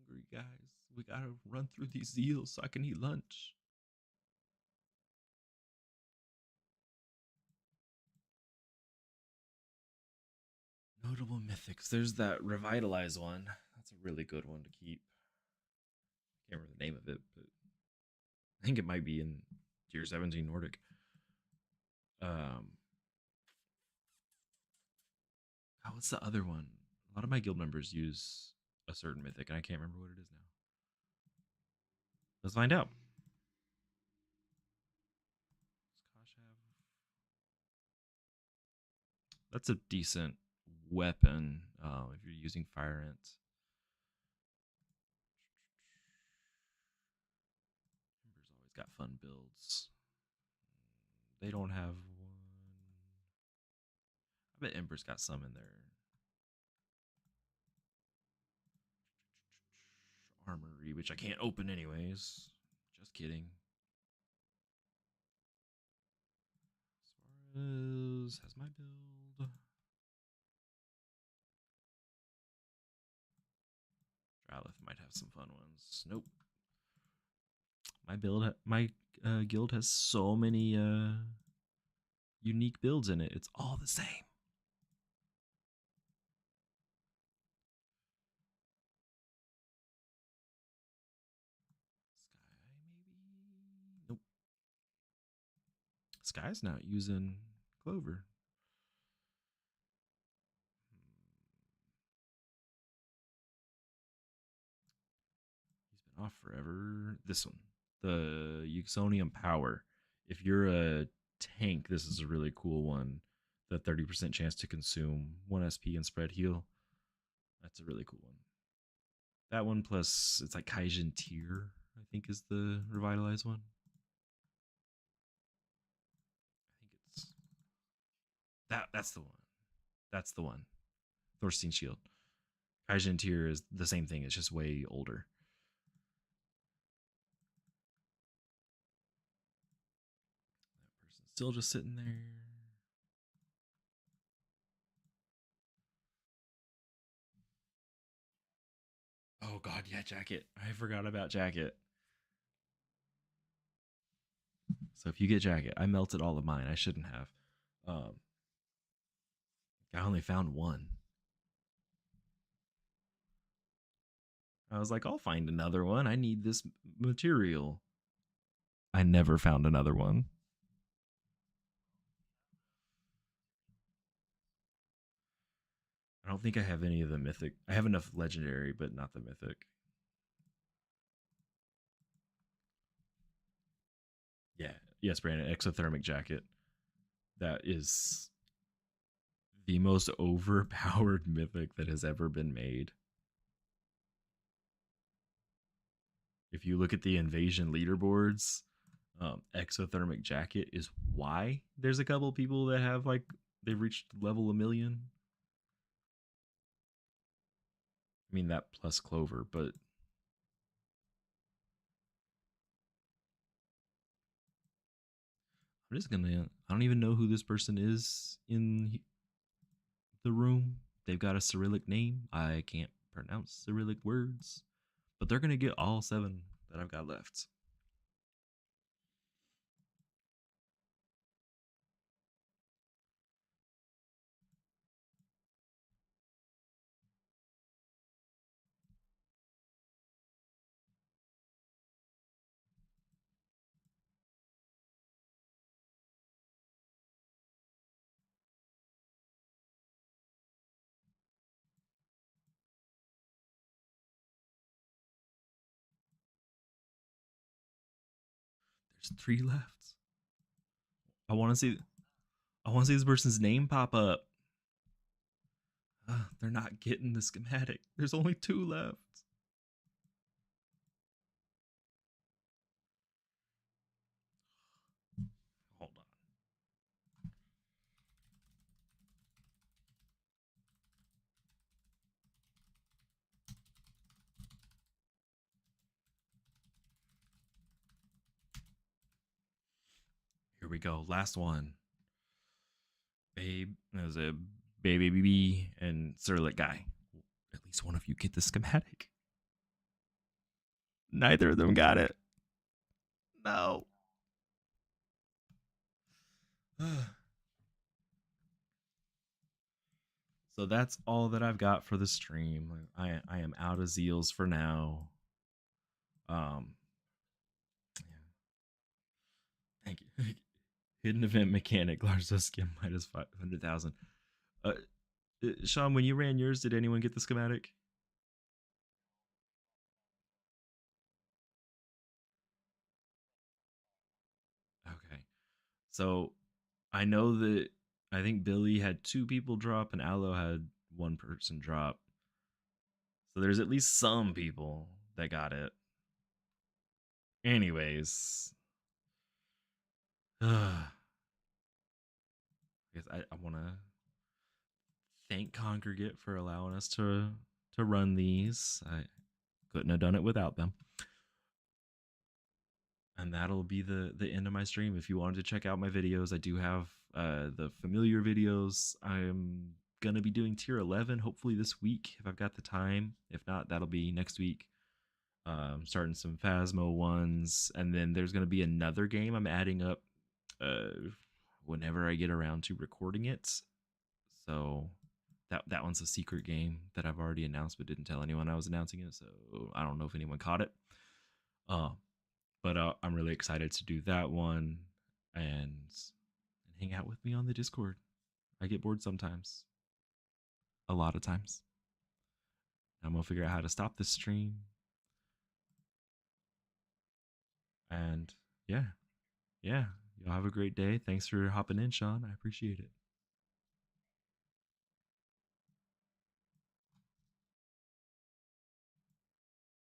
Hungry, guys. We gotta run through these zeals so I can eat lunch. Notable mythics. There's that Revitalize one. That's a really good one to keep. Can't remember the name of it, but I think it might be in tier 17 Nordic. What's the other one? A lot of my guild members use a certain mythic, and I can't remember what it is now. Let's find out. That's a decent weapon if you're using Fire Ant. Ember's always got fun builds. They don't have one. I bet Ember's got some in there. Armory, which I can't open anyways. Just kidding. Suarez has my build. Dralith might have some fun ones. Nope. My guild has so many unique builds in it. It's all the same. Sky, maybe? Nope. Sky's not using Clover. He's been off forever. This one, the Euxonium Power. If you're a tank, this is a really cool one. The 30% chance to consume 1 SP and spread heal. That's a really cool one. That one plus it's like Kaijin Tier, I think is the revitalized one. I think it's that's the one. That's the one. Thorstein Shield. Kaijin Tier is the same thing, it's just way older. That person's still just sitting there. Oh god, yeah, Jacket. I forgot about Jacket. So if you get Jacket, I melted all of mine. I shouldn't have. I only found one. I was like, I'll find another one. I need this material. I never found another one. I don't think I have any of the mythic. I have enough legendary, but not the mythic. Yeah. Yes, Brandon. Exothermic Jacket. That is the most overpowered mythic that has ever been made. If you look at the invasion leaderboards, Exothermic Jacket is why there's a couple people that have like they've reached level 1,000,000. I mean that plus Clover, but I'm just gonna. I don't even know who this person is in the room. They've got a Cyrillic name. I can't pronounce Cyrillic words, but they're gonna get all 7 that I've got left. There's 3 left. I want to see. I want to see this person's name pop up. They're not getting the schematic. There's only 2 left. Hold on. Here we go. Last one. Babe. There's a baby and Cyrillic guy. At least one of you get the schematic. Neither of them got it. No. So that's all that I've got for the stream. I am out of zeals for now. Um, yeah. Thank you. Hidden event mechanic, Larzo skim minus 500,000. Sean, when you ran yours, did anyone get the schematic? Okay. So I know that I think Billy had 2 people drop and Aloe had 1 person drop. So there's at least some people that got it. Anyways, I guess I want to thank Congregate for allowing us to run these. I couldn't have done it without them. And that'll be the end of my stream. If you wanted to check out my videos, I do have the familiar videos. I'm gonna be doing tier 11 hopefully this week if I've got the time. If not, that'll be next week. Starting some Phasmo ones, and then there's gonna be another game I'm adding up whenever I get around to recording it. So that one's a secret game that I've already announced but didn't tell anyone I was announcing it. So I don't know if anyone caught it. Uh, but I'm really excited to do that one and hang out with me on the Discord. I get bored sometimes, a lot of times. I'm gonna figure out how to stop this stream. And yeah, y'all have a great day. Thanks for hopping in, Sean. I appreciate it.